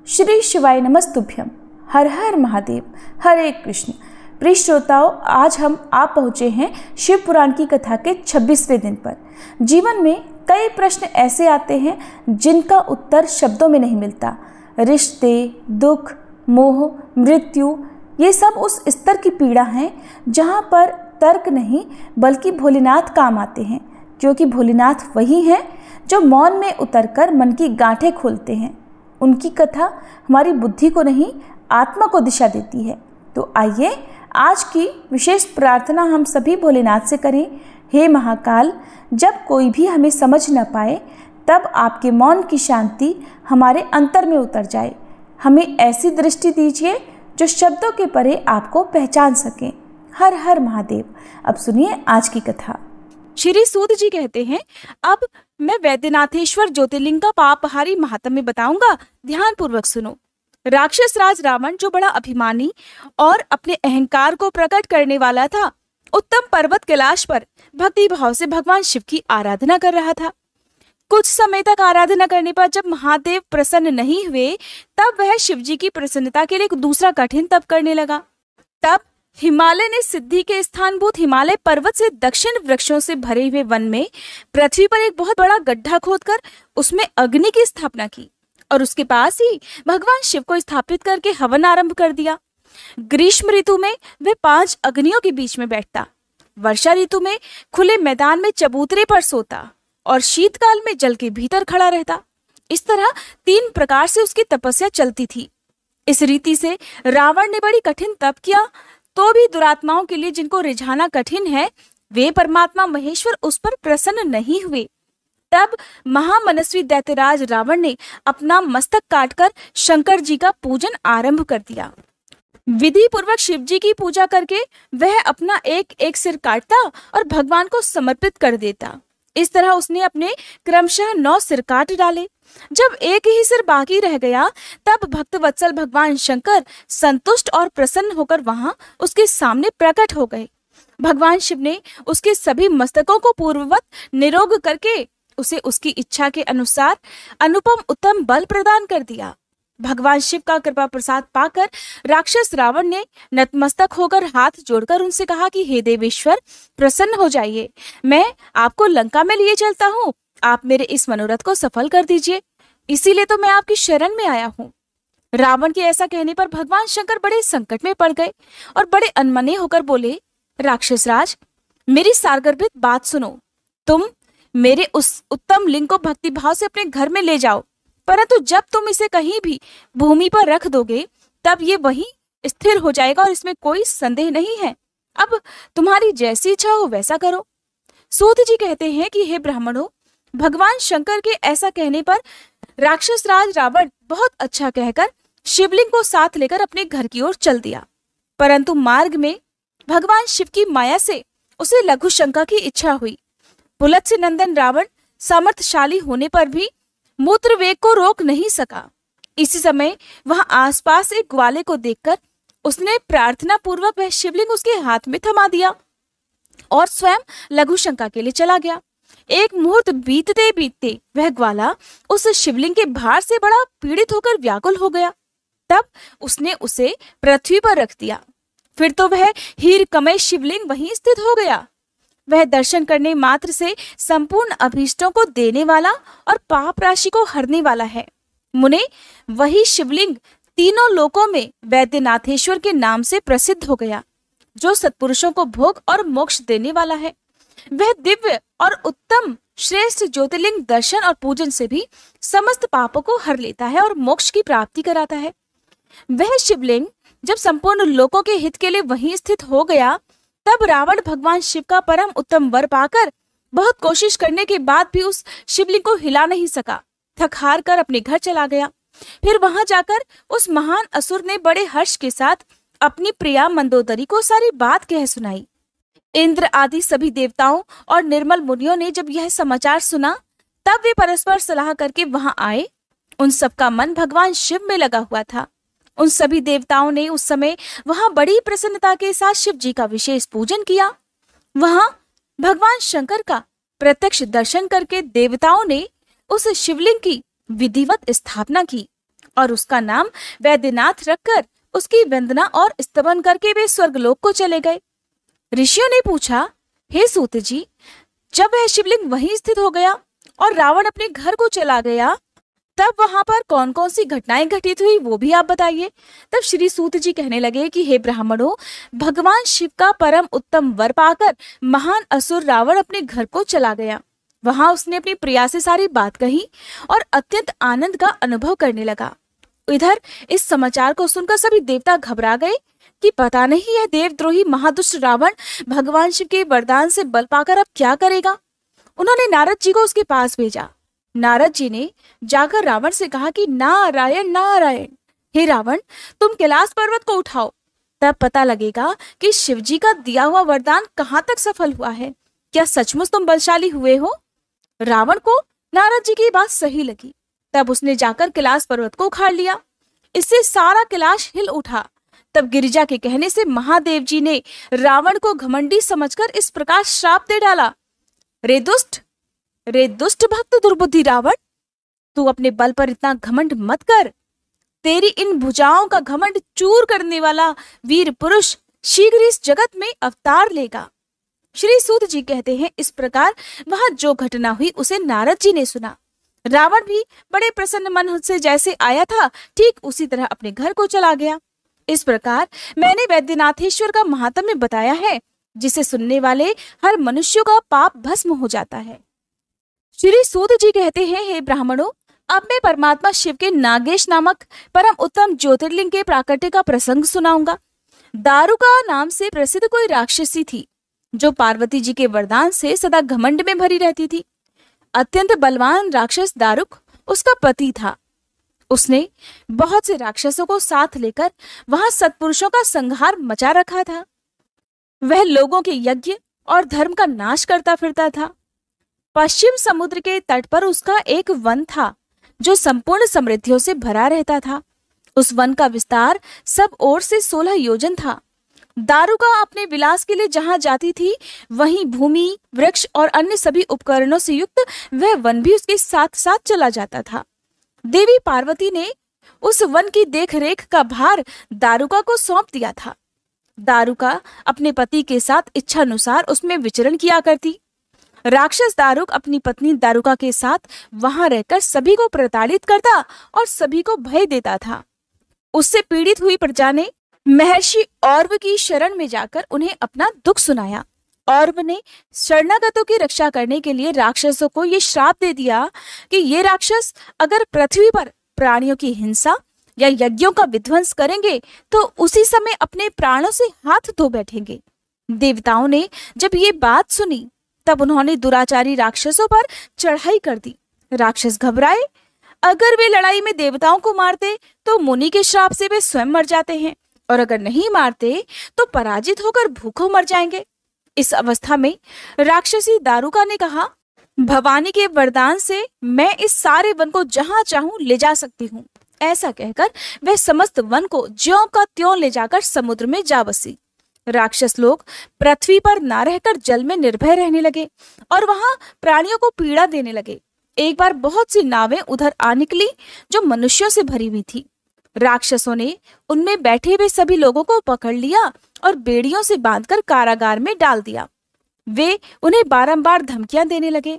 श्री शिवाय नमस्तुभ्यम। हर हर महादेव। हरे कृष्ण। प्रिय श्रोताओं, आज हम आप पहुँचे हैं शिव पुराण की कथा के 26वें दिन पर। जीवन में कई प्रश्न ऐसे आते हैं जिनका उत्तर शब्दों में नहीं मिलता। रिश्ते, दुख, मोह, मृत्यु, ये सब उस स्तर की पीड़ा है जहाँ पर तर्क नहीं बल्कि भोलेनाथ काम आते हैं, क्योंकि भोलेनाथ वही हैं जो मौन में उतरकर मन की गांठें खोलते हैं। उनकी कथा हमारी बुद्धि को नहीं, आत्मा को दिशा देती है। तो आइए आज की विशेष प्रार्थना हम सभी भोलेनाथ से करें। हे महाकाल, जब कोई भी हमें समझ न पाए तब आपके मौन की शांति हमारे अंतर में उतर जाए। हमें ऐसी दृष्टि दीजिए जो शब्दों के परे आपको पहचान सकें। हर हर महादेव। अब सुनिए आज की कथा। श्री सूत जी कहते हैं, अब मैं वैद्यनाथेश्वर ज्योतिर्लिंग का पापहारी महात्म्य बताऊंगा। ध्यान पूर्वक सुनो। राक्षस राज रावण, जो बड़ा अभिमानी और अपने अहंकार को प्रकट करने वाला था, उत्तम पर्वत कैलाश पर भक्ति भाव से भगवान शिव की आराधना कर रहा था। कुछ समय तक आराधना करने पर जब महादेव प्रसन्न नहीं हुए, तब वह शिव जी की प्रसन्नता के लिए दूसरा कठिन तप करने लगा। तब हिमालय ने सिद्धि के स्थानभूत हिमालय पर्वत से दक्षिण वृक्षों से भरे हुए वन में पृथ्वी पर एक बहुत बड़ा गड्ढा खोदकर उसमें अग्नि की स्थापना की और उसके पास ही भगवान शिव को स्थापित करके हवन आरंभ कर दिया। ग्रीष्म ऋतु में वह 5 अग्नियों के बीच में बैठता, वर्षा ऋतु में खुले मैदान में चबूतरे पर सोता और शीतकाल में जल के भीतर खड़ा रहता। इस तरह 3 प्रकार से उसकी तपस्या चलती थी। इस रीति से रावण ने बड़ी कठिन तप किया, तो भी दुरात्माओं के लिए जिनको रिझाना कठिन है, वे परमात्मा महेश्वर उस पर प्रसन्न नहीं हुए। तब महामनस्वी दैत्यराज रावण ने अपना मस्तक काटकर शंकर जी का पूजन आरंभ कर दिया। विधि पूर्वक शिव जी की पूजा करके वह अपना एक एक सिर काटता और भगवान को समर्पित कर देता। इस तरह उसने अपने क्रमशः 9 सिर काट डाले। जब एक ही सिर बाकी रह गया, तब भक्तवत्सल भगवान शंकर संतुष्ट और प्रसन्न होकर वहां उसके सामने प्रकट हो गए। भगवान शिव ने उसके सभी मस्तकों को पूर्ववत निरोग करके उसे उसकी इच्छा के अनुसार अनुपम उत्तम बल प्रदान कर दिया। भगवान शिव का कृपा प्रसाद पाकर राक्षस रावण ने नतमस्तक होकर हाथ जोड़कर उनसे कहा कि हे देवेश्वर, प्रसन्न हो जाइए, मैं आपको लंका में लिए चलता हूँ। आप मेरे इस मनोरथ को सफल कर दीजिए, इसीलिए तो मैं आपकी शरण में आया हूँ। रावण के ऐसा कहने पर भगवान शंकर बड़े संकट में पड़ गए और बड़े अनमने होकर बोले, राक्षस राज, मेरी सारगर्भित बात सुनो। तुम मेरे उस उत्तम लिंग को भक्ति भाव से अपने घर में ले जाओ, परंतु जब तुम इसे कहीं भी भूमि पर रख दोगे, तब ये वहीं स्थिर हो जाएगा और इसमें कोई संदेह नहीं है। अब तुम्हारी जैसी इच्छा हो वैसा करो। सूत जी कहते हैं कि हे ब्राह्मणों, भगवान शंकर के ऐसा कहने पर राक्षस राज रावण बहुत अच्छा कहकर शिवलिंग को साथ लेकर अपने घर की ओर चल दिया। परंतु मार्ग में भगवान शिव की माया से उसे लघु शंका की इच्छा हुई। पुलत्स्य नंदन रावण सामर्थशाली होने पर भी मूत्र वेग को रोक नहीं सका। इसी समय वहां आसपास एक ग्वाले को देखकर उसने प्रार्थना पूर्वक वह शिवलिंग उसके हाथ में थमा दिया और स्वयं लघु शंका के लिए चला गया। एक मुहूर्त बीतते बीतते वह ग्वाला उस शिवलिंग के भार से बड़ा पीड़ित होकर व्याकुल हो गया। तब उसने उसे पृथ्वी पर रख दिया। फिर तो वह हीरकमय शिवलिंग वहीं स्थित हो गया। वह दर्शन करने मात्र से संपूर्ण अभीष्टों को देने वाला और पाप राशि को हरने वाला है। मुने, वही शिवलिंग तीनों लोकों में वैद्यनाथेश्वर के नाम से प्रसिद्ध हो गया, जो सत्पुरुषों को भोग और मोक्ष देने वाला है। वह दिव्य और उत्तम श्रेष्ठ ज्योतिर्लिंग दर्शन और पूजन से भी समस्त पापों को हर लेता है और मोक्ष की प्राप्ति कराता है। वह शिवलिंग जब संपूर्ण लोकों के हित के लिए वहीं स्थित हो गया, तब रावण भगवान शिव का परम उत्तम वर पाकर बहुत कोशिश करने के बाद भी उस शिवलिंग को हिला नहीं सका। थक हार कर अपने घर चला गया। फिर वहां जाकर उस महान असुर ने बड़े हर्ष के साथ अपनी प्रिया मंदोदरी को सारी बात कह सुनाई। इंद्र आदि सभी देवताओं और निर्मल मुनियों ने जब यह समाचार सुना, तब वे परस्पर सलाह करके वहां आए। उन सबका मन भगवान शिव में लगा हुआ था। उन सभी देवताओं ने उस समय वहां बड़ी प्रसन्नता के साथ शिव जी का विशेष पूजन किया। वहां भगवान शंकर का प्रत्यक्ष दर्शन करके देवताओं ने उस शिवलिंग की विधिवत स्थापना की और उसका नाम वैद्यनाथ रखकर उसकी वंदना और स्तवन करके वे स्वर्गलोक को चले गए। ऋषियों ने पूछा, हे सूत जी, जब वह शिवलिंग वहीं स्थित हो गया और रावण अपने घर को चला गया, तब वहां पर कौन कौन सी घटनाएं घटित हुई वो भी आप बताइए। तब श्री सूत जी कहने लगे कि हे ब्राह्मणों, भगवान शिव का परम उत्तम वर पाकर महान असुर रावण अपने घर को चला गया। वहां उसने अपनी प्रिया से सारी बात कही और अत्यंत आनंद का अनुभव करने लगा। इधर इस समाचार को सुनकर सभी देवता घबरा गए कि पता नहीं यह देवद्रोही महादुष्ट रावण भगवान शिव के वरदान से बल पाकर अब क्या करेगा। उन्होंने नारद जी को उसके पास भेजा। नारद जी ने जाकर रावण से कहा कि नारायण नारायण, हे रावण, तुम कैलाश पर्वत को उठाओ, तब पता लगेगा कि शिव जी का दिया हुआ वरदान कहाँ तक सफल हुआ है। क्या सचमुच तुम बलशाली हुए हो? रावण को नारद जी की बात सही लगी। तब उसने जाकर कैलाश पर्वत को उखाड़ लिया। इससे सारा कैलाश हिल उठा। तब गिरिजा के कहने से महादेव जी ने रावण को घमंडी समझकर इस प्रकार श्राप दे डाला, रे दुष्ट भक्त दुर्बुद्धि रावण, तू अपने बल पर इतना घमंड मत कर। तेरी इन भुजाओं का घमंड चूर करने वाला वीर पुरुष शीघ्र इस जगत में अवतार लेगा। श्री सूत जी कहते हैं, इस प्रकार वहां जो घटना हुई उसे नारद जी ने सुना। रावण भी बड़े प्रसन्न मन से जैसे आया था ठीक उसी तरह अपने घर को चला गया। इस प्रकार मैंने वैद्यनाथेश्वर का महात्म्य बताया है, जिसे सुनने वाले हर मनुष्य का पाप भस्म हो जाता है। श्री सूत जी कहते हैं, हे ब्राह्मणों, अब मैं परमात्मा शिव के नागेश नामक परम उत्तम ज्योतिर्लिंग के प्राकट्य का प्रसंग सुनाऊंगा। दारुका नाम से प्रसिद्ध कोई राक्षसी थी, जो पार्वती जी के वरदान से सदा घमंड में भरी रहती थी। अत्यंत बलवान राक्षस दारुक उसका पति था। उसने बहुत से राक्षसों को साथ लेकर वहां सत्पुरुषों का संहार मचा रखा था। वह लोगों के यज्ञ और धर्म का नाश करता फिरता था। पश्चिम समुद्र के तट पर उसका एक वन था, जो संपूर्ण समृद्धियों से भरा रहता था। उस वन का विस्तार सब ओर से 16 योजन था। दारुका अपने विलास के लिए जहां जाती थी, वहीं भूमि, वृक्ष और अन्य सभी उपकरणों से युक्त वह वन भी उसके साथ साथ चला जाता था। देवी पार्वती ने उस वन की देखरेख का भार दारुका को सौंप दिया था। दारुका अपने पति के साथ इच्छानुसार उसमें विचरण किया करती। राक्षस दारुक अपनी पत्नी दारुका के साथ वहां रहकर सभी को प्रताड़ित करता और सभी को भय देता था। उससे पीड़ित हुई प्रजा ने महर्षि और्व की शरण में जाकर उन्हें अपना दुख सुनाया। और्व ने शरणागतों की रक्षा करने के लिए राक्षसों को ये श्राप दे दिया कि ये राक्षस अगर पृथ्वी पर प्राणियों की हिंसा या यज्ञों का विध्वंस करेंगे तो उसी समय अपने प्राणों से हाथ धो बैठेंगे। देवताओं ने जब ये बात सुनी, तब उन्होंने दुराचारी राक्षसों पर चढ़ाई कर दी। राक्षस घबराए। अगर वे लड़ाई में देवताओं को मारते तो मुनि के श्राप से वे स्वयं मर जाते हैं, और अगर नहीं मारते तो पराजित होकर भूखों मर जाएंगे। इस अवस्था में राक्षसी दारुका ने कहा, भवानी के वरदान से मैं इस सारे वन को जहां चाहूं ले जा सकती हूँ। ऐसा कहकर वह समस्त वन को ज्यों का त्यों ले जाकर समुद्र में जा बसी। राक्षस लोग पृथ्वी पर ना रहकर जल में निर्भय रहने लगे और वहां प्राणियों को पीड़ा देने लगे। एक बार बहुत सी नावें उधर आ निकली जो मनुष्यों से भरी हुई थी। राक्षसों ने उनमें बैठे हुए सभी लोगों को पकड़ लिया और बेड़ियों से बांधकर कारागार में डाल दिया। वे उन्हें बारंबार धमकियां देने लगे।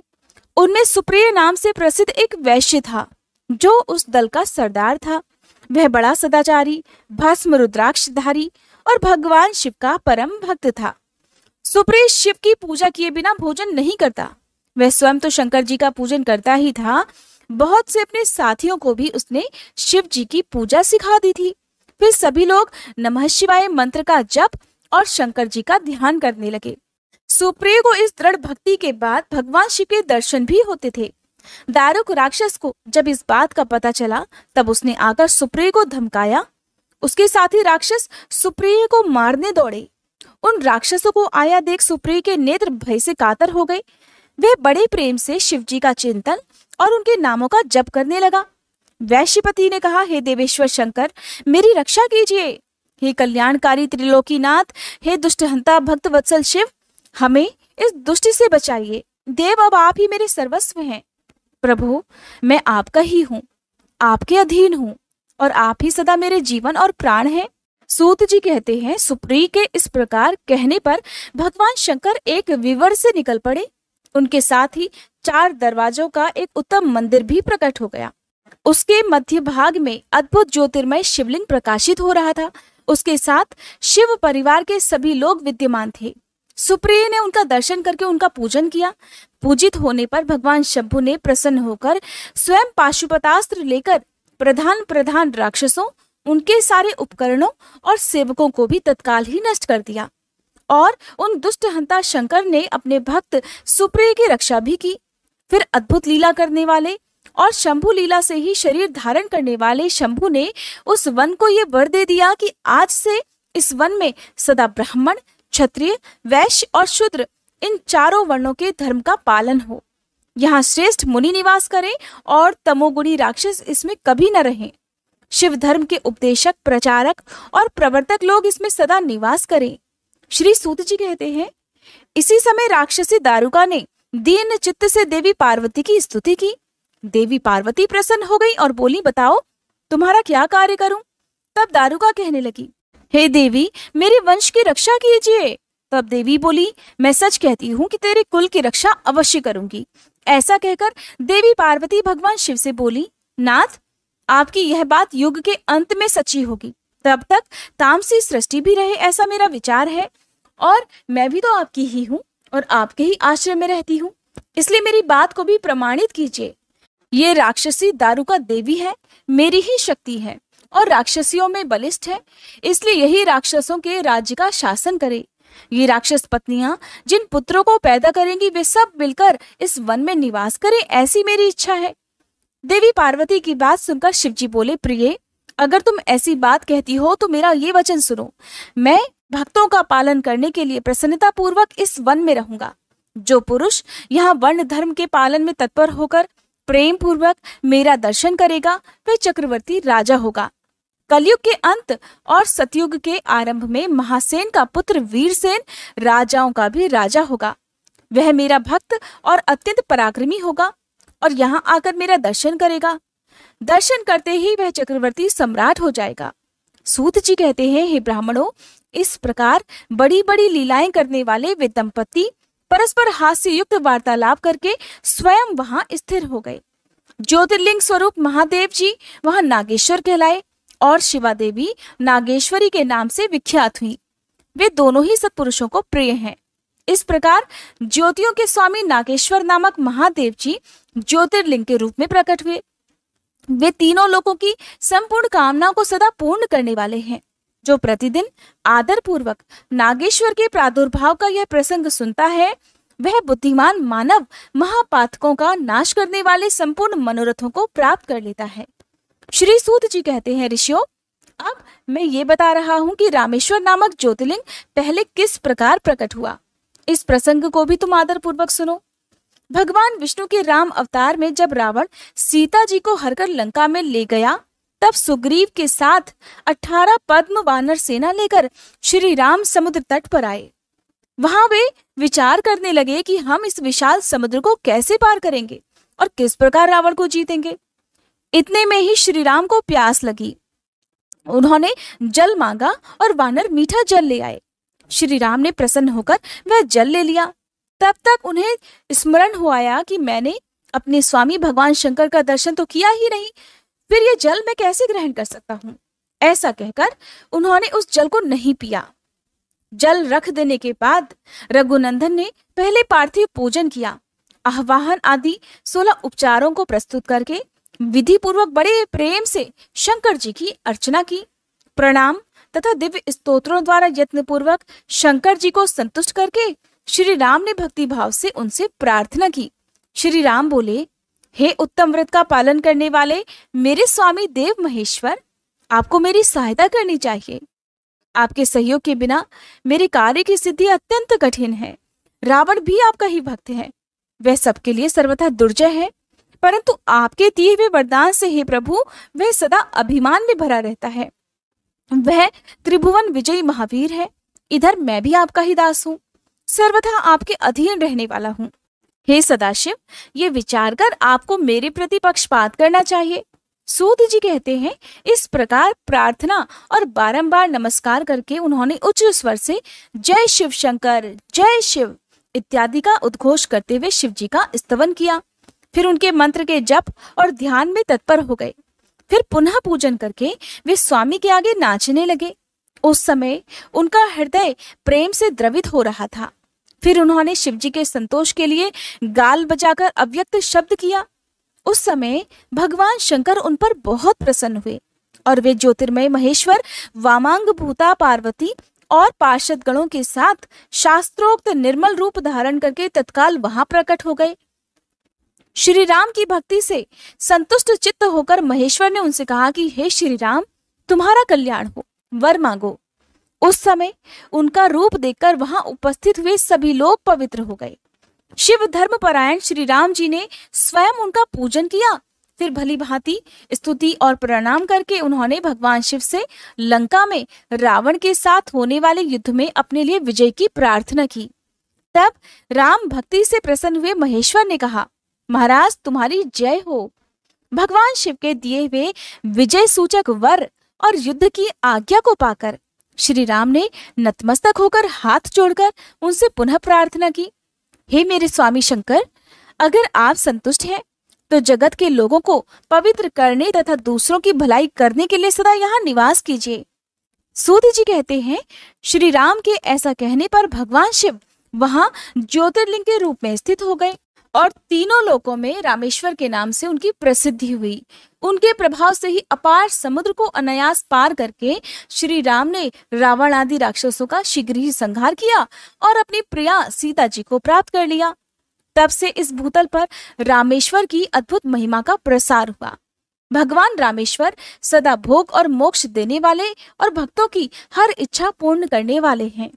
उनमें सुप्रिय नाम से प्रसिद्ध एक वैश्य था, जो उस दल का सरदार था। वह बड़ा सदाचारी, भस्म रुद्राक्षधारी और भगवान शिव का परम भक्त था। सुप्रिय शिव की पूजा किए बिना भोजन नहीं करता। वह स्वयं तो शंकर जी का पूजन करता ही था, बहुत से अपने साथियों को भी उसने शिव जी की पूजा सिखा दी थी। फिर सभी लोग नमः शिवाय मंत्र का जप और शंकर जी का ध्यान करने लगे। सुप्रिय को इस दृढ़ भक्ति के बाद भगवान शिव के दर्शन भी होते थे। दारुक राक्षस को जब इस बात का पता चला, तब उसने आकर सुप्रिय को धमकाया। उसके साथी राक्षस सुप्रिय को मारने दौड़े। उन राक्षसों को आया देख सुप्रिय के नेत्र भय से कातर हो गए। वह बड़े प्रेम से शिव जी का चिंतन और उनके नामों का जप करने लगा। वैश्यपति ने कहा, हे देवेश्वर शंकर, मेरी रक्षा कीजिए। हे कल्याणकारी त्रिलोकीनाथ, हे दुष्टहंता भक्त वत्सल शिव, हमें इस दुष्ट से बचाइए। देव, अब आप ही मेरे सर्वस्व हैं। प्रभु, मैं आपका ही हूँ, आपके अधीन हूँ। और आप ही सदा मेरे जीवन और प्राण हैं। सूत जी कहते हैं, सुप्री के इस प्रकार कहने पर भगवान शंकर एक विवर से निकल पड़े। उनके साथ ही 4 दरवाजों का एक उत्तम मंदिर भी प्रकट हो गया। उसके मध्य भाग में अद्भुत ज्योतिर्मय शिवलिंग प्रकाशित हो रहा था। उसके साथ शिव परिवार के सभी लोग विद्यमान थे। सुप्रिय ने उनका दर्शन करके उनका पूजन किया। पूजित होने पर भगवान शंभु ने प्रसन्न होकर स्वयं पाशुपतास्त्र लेकर प्रधान प्रधान राक्षसों, उनके सारे उपकरणों और सेवकों को भी तत्काल ही नष्ट कर दिया। और उन दुष्ट हंता शंकर ने अपने भक्त सुप्रिय की रक्षा भी की। फिर अद्भुत लीला करने वाले और शंभु लीला से ही शरीर धारण करने वाले शंभु ने उस वन को ये वर दे दिया कि आज से इस वन में सदा ब्राह्मण, क्षत्रिय, वैश्य और शूद्र, इन 4 वर्णों के धर्म का पालन हो। यहाँ श्रेष्ठ मुनि निवास करें और तमोगुणी राक्षस इसमें कभी न रहें। शिव धर्म के उपदेशक, प्रचारक और प्रवर्तक लोग इसमें सदा निवास करें। श्री सूत जी कहते हैं, इसी समय राक्षसी दारुका ने दीन चित्त से देवी पार्वती की स्तुति की। देवी पार्वती प्रसन्न हो गई और बोली, बताओ तुम्हारा क्या कार्य करूं? तब दारुका कहने लगी, हे देवी, मेरे वंश की रक्षा कीजिए। तब देवी बोली, मैं सच कहती हूँ कि तेरे कुल की रक्षा अवश्य करूंगी। ऐसा कहकर देवी पार्वती भगवान शिव से बोली, नाथ, आपकी यह बात युग के अंत में सच्ची होगी। तब तक तामसी सृष्टि भी रहे, ऐसा मेरा विचार है। और मैं भी तो आपकी ही हूँ और आपके ही आश्रय में रहती हूँ, इसलिए मेरी बात को भी प्रमाणित कीजिए। ये राक्षसी दारुका देवी है, मेरी ही शक्ति है और राक्षसियों में बलिष्ठ है, इसलिए यही राक्षसों के राज्य का शासन करे। ये राक्षस पत्नियां जिन पुत्रों को पैदा करेंगी वे सब मिलकर इस वन में निवास करें, ऐसी मेरी इच्छा है। देवी पार्वती की बात सुनकर शिवजी बोले, प्रिय, अगर तुम ऐसी बात कहती हो तो मेरा ये वचन सुनो। मैं भक्तों का पालन करने के लिए प्रसन्नता पूर्वक इस वन में रहूंगा। जो पुरुष यहाँ वर्ण धर्म के पालन में तत्पर होकर प्रेम पूर्वक मेरा दर्शन करेगा वह चक्रवर्ती राजा होगा। कलयुग के अंत और सतयुग के आरंभ में महासेन का पुत्र वीरसेन राजाओं का भी राजा होगा। वह मेरा भक्त और अत्यंत पराक्रमी होगा और यहाँ आकर मेरा दर्शन करेगा। दर्शन करते ही वह चक्रवर्ती सम्राट हो जाएगा। सूत जी कहते हैं, हे ब्राह्मणों, इस प्रकार बड़ी बड़ी लीलाएं करने वाले वे दंपति परस्पर हास्य युक्त वार्तालाप करके स्वयं वहां स्थिर हो गए। ज्योतिर्लिंग स्वरूप महादेव जी वहां नागेश्वर कहलाए और शिवा देवी नागेश्वरी के नाम से विख्यात हुई। वे दोनों ही सत्पुरुषों को प्रिय हैं। इस प्रकार ज्योतियों के स्वामी नागेश्वर नामक महादेव जी ज्योतिर्लिंग के रूप में प्रकट हुए। वे तीनों लोगों की संपूर्ण कामनाओं को सदा पूर्ण करने वाले हैं। जो प्रतिदिन आदर पूर्वक नागेश्वर के प्रादुर्भाव का यह प्रसंग सुनता है, वह बुद्धिमान मानव महापातकों का नाश करने वाले संपूर्ण मनोरथों को प्राप्त कर लेता है। श्री सूत जी कहते हैं, ऋषियों, अब मैं ये बता रहा हूँ कि रामेश्वर नामक ज्योतिर्लिंग पहले किस प्रकार प्रकट हुआ। इस प्रसंग को भी तुम आदर पूर्वक सुनो। भगवान विष्णु के राम अवतार में जब रावण सीता जी को हरकर लंका में ले गया, तब सुग्रीव के साथ 18 पद्म वानर सेना लेकर श्री राम समुद्र तट पर आए। वहां वे विचार करने लगे कि हम इस विशाल समुद्र को कैसे पार करेंगे और किस प्रकार रावण को जीतेंगे। इतने में ही श्री राम को प्यास लगी। उन्होंने जल मांगा और वानर मीठा जल ले आए। श्री राम ने प्रसन्न होकर वह जल ले लिया। तब तक उन्हें स्मरण हो आया कि मैंने अपने स्वामी भगवान शंकर का दर्शन तो किया ही नहीं, फिर ये जल मैं कैसे ग्रहण कर सकता हूँ। ऐसा कहकर उन्होंने उस जल को नहीं पिया। जल रख देने के बाद रघुनंदन ने पहले पार्थिव पूजन किया। आह्वाहन आदि 16 उपचारों को प्रस्तुत करके विधि पूर्वक बड़े प्रेम से शंकर जी की अर्चना की। प्रणाम तथा दिव्य स्तोत्रों द्वारा यत्न पूर्वक शंकर जी को संतुष्ट करके श्री राम ने भक्ति भाव से उनसे प्रार्थना की। श्री राम बोले, हे उत्तम व्रत का पालन करने वाले मेरे स्वामी देव महेश्वर, आपको मेरी सहायता करनी चाहिए। आपके सहयोग के बिना मेरे कार्य की सिद्धि अत्यंत कठिन है। रावण भी आपका ही भक्त है, वह सबके लिए सर्वथा दुर्जय है, परंतु आपके दिए हुए वरदान से हे प्रभु वह सदा अभिमान में भरा रहता है। वह त्रिभुवन विजयी महावीर है। इधर मैं भी आपका ही दास हूँ, सर्वथा आपके अधीन रहने वाला हूँ। हे सदाशिव, ये विचार कर आपको मेरे प्रति पक्षपात करना चाहिए। सूत जी कहते हैं, इस प्रकार प्रार्थना और बारंबार नमस्कार करके उन्होंने उच्च स्वर से जय शिव शंकर, जय शिव इत्यादि का उद्घोष करते हुए शिव जी का स्तवन किया। फिर उनके मंत्र के जप और ध्यान में तत्पर हो गए। फिर पुनः पूजन करके वे स्वामी के आगे नाचने लगे। उस समय उनका हृदय प्रेम से द्रवित हो रहा था। फिर उन्होंने शिव जी के संतोष के लिए गाल बजाकर अव्यक्त शब्द किया। उस समय भगवान शंकर उन पर बहुत प्रसन्न हुए और वे ज्योतिर्मय महेश्वर वामांग भूता पार्वती और पार्षद गणों के साथ शास्त्रोक्त निर्मल रूप धारण करके तत्काल वहां प्रकट हो गए। श्री राम की भक्ति से संतुष्ट चित्त होकर महेश्वर ने उनसे कहा कि हे श्री राम, तुम्हारा कल्याण हो, वर मांगो। उस समय उनका रूप देखकर वहां उपस्थित हुए सभी लोग पवित्र हो गए। शिव धर्म परायण श्री राम जी ने स्वयं उनका पूजन किया। फिर भली भांति स्तुति और प्रणाम करके उन्होंने भगवान शिव से लंका में रावण के साथ होने वाले युद्ध में अपने लिए विजय की प्रार्थना की। तब राम भक्ति से प्रसन्न हुए महेश्वर ने कहा, महाराज तुम्हारी जय हो। भगवान शिव के दिए हुए विजय सूचक वर और युद्ध की आज्ञा को पाकर श्री राम ने नतमस्तक होकर हाथ जोड़कर उनसे पुनः प्रार्थना की, हे मेरे स्वामी शंकर, अगर आप संतुष्ट हैं तो जगत के लोगों को पवित्र करने तथा दूसरों की भलाई करने के लिए सदा यहाँ निवास कीजिए। सूत जी कहते हैं, श्री राम के ऐसा कहने पर भगवान शिव वहां ज्योतिर्लिंग के रूप में स्थित हो गए और तीनों लोकों में रामेश्वर के नाम से उनकी प्रसिद्धि हुई। उनके प्रभाव से ही अपार समुद्र को अनायास पार करके श्री राम ने रावण आदि राक्षसों का शीघ्र ही संहार किया और अपनी प्रिया सीता जी को प्राप्त कर लिया। तब से इस भूतल पर रामेश्वर की अद्भुत महिमा का प्रसार हुआ। भगवान रामेश्वर सदा भोग और मोक्ष देने वाले और भक्तों की हर इच्छा पूर्ण करने वाले हैं।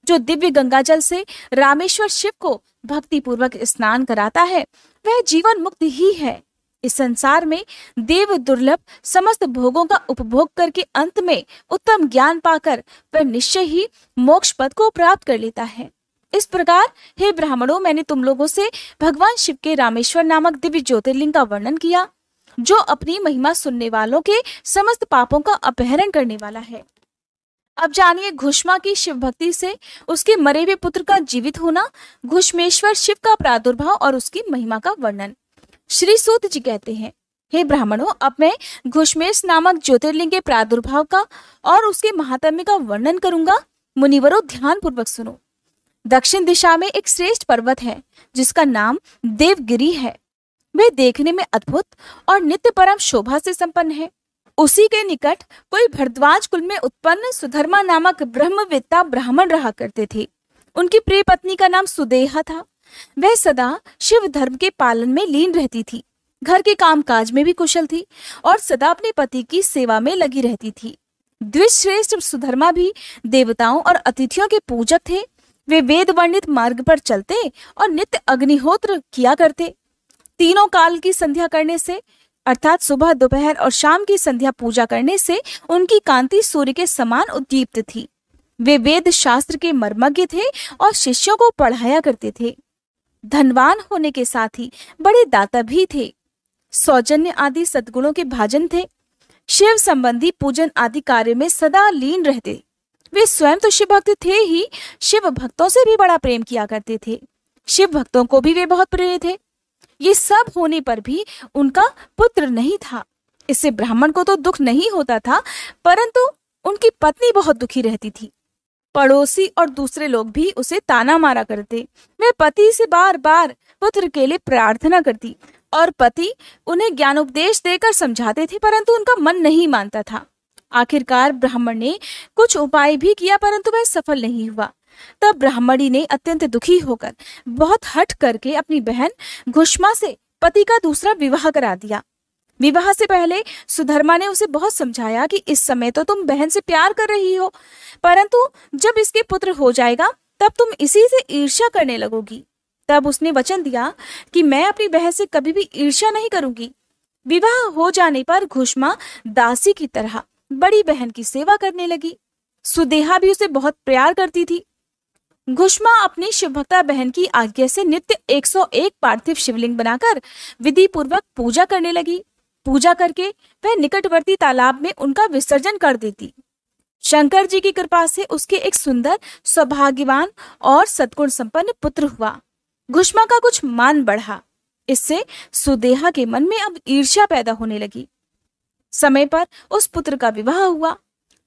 जो दिव्य गंगाजल से रामेश्वर शिव को भक्ति पूर्वक स्नान कराता है वह जीवन मुक्त ही है। इस संसार में देव दुर्लभ समस्त भोगों का उपभोग करके अंत में उत्तम ज्ञान पाकर वह निश्चय ही मोक्ष पद को प्राप्त कर लेता है। इस प्रकार हे ब्राह्मणों, मैंने तुम लोगों से भगवान शिव के रामेश्वर नामक दिव्य ज्योतिर्लिंग का वर्णन किया, जो अपनी महिमा सुनने वालों के समस्त पापों का अपहरण करने वाला है। अब जानिए घुष्मा की शिव भक्ति से उसके मरे हुए पुत्र का जीवित होना, घुष्मेश्वर शिव का प्रादुर्भाव और उसकी महिमा का वर्णन। श्री सूत जी कहते हैं, हे ब्राह्मणों, अब मैं घुष्मेश नामक ज्योतिर्लिंग के प्रादुर्भाव का और उसके महात्म्य का वर्णन करूंगा। मुनिवरों, ध्यान पूर्वक सुनो। दक्षिण दिशा में एक श्रेष्ठ पर्वत है जिसका नाम देवगिरी है। वह देखने में अद्भुत और नित्य परम शोभा से संपन्न है। उसी के निकट कोई भरद्वाज कुल में उत्पन्न सुधर्मा नामक ब्रह्मवेत्ता ब्राह्मण रहा करते थे। उनकी प्रिय पत्नी का नाम सुदेहा था। वह सदा शिव धर्म के पालन में लीन रहती थी, घर के काम काज में भी कुशल थी और सदा अपने पति की सेवा में लगी रहती थी। द्विश्रेष्ठ सुधर्मा भी देवताओं और अतिथियों के पूजक थे। वे वेद वर्णित मार्ग पर चलते और नित्य अग्निहोत्र किया करते। तीनों काल की संध्या करने से अर्थात सुबह, दोपहर और शाम की संध्या पूजा करने से उनकी कांति सूर्य के समान उद्दीप्त थी। वे वेद शास्त्र के मर्मज्ञ थे और शिष्यों को पढ़ाया करते थे। धनवान होने के साथ ही बड़े दाता भी थे। सौजन्य आदि सद्गुणों के भाजन थे। शिव संबंधी पूजन आदि कार्य में सदा लीन रहते। वे स्वयं तो शिव भक्त थे ही, शिव भक्तों से भी बड़ा प्रेम किया करते थे। शिव भक्तों को भी वे बहुत प्रिय थे। ये सब होने पर भी उनका पुत्र नहीं था। इससे ब्राह्मण को तो दुख नहीं होता था, परंतु उनकी पत्नी बहुत दुखी रहती थी। पड़ोसी और दूसरे लोग भी उसे ताना मारा करते। वे पति से बार बार पुत्र के लिए प्रार्थना करती और पति उन्हें ज्ञानोपदेश देकर समझाते थे, परंतु उनका मन नहीं मानता था। आखिरकार ब्राह्मण ने कुछ उपाय भी किया, परंतु वह सफल नहीं हुआ। तब ब्राह्मणी ने अत्यंत दुखी होकर बहुत हठ करके अपनी बहन घुष्मा से पति का दूसरा विवाह करा दिया। विवाह से पहले सुधर्मा ने उसे बहुत समझाया कि इस समय तो तुम बहन से प्यार कर रही हो, परंतु जब इसके पुत्र हो जाएगा तब तुम इसी से ईर्ष्या करने लगोगी। तब उसने वचन दिया कि मैं अपनी बहन से कभी भी ईर्ष्या नहीं करूंगी। विवाह हो जाने पर घुष्मा दासी की तरह बड़ी बहन की सेवा करने लगी। सुदेहा भी उसे बहुत प्यार करती थी। घुष्मा अपनी शिवभक्ता बहन की आज्ञा से नित्य 101 पार्थिव शिवलिंग बनाकर विधि पूर्वक पूजा करने लगी। पूजा करके वह निकटवर्ती तालाब में उनका विसर्जन कर देती। शंकर जी की कृपा से उसके एक सुंदर, सौभाग्यवान और सद्गुण संपन्न पुत्र हुआ। घुष्मा का कुछ मान बढ़ा। इससे सुदेहा के मन में अब ईर्ष्या पैदा होने लगी। समय पर उस पुत्र का विवाह हुआ।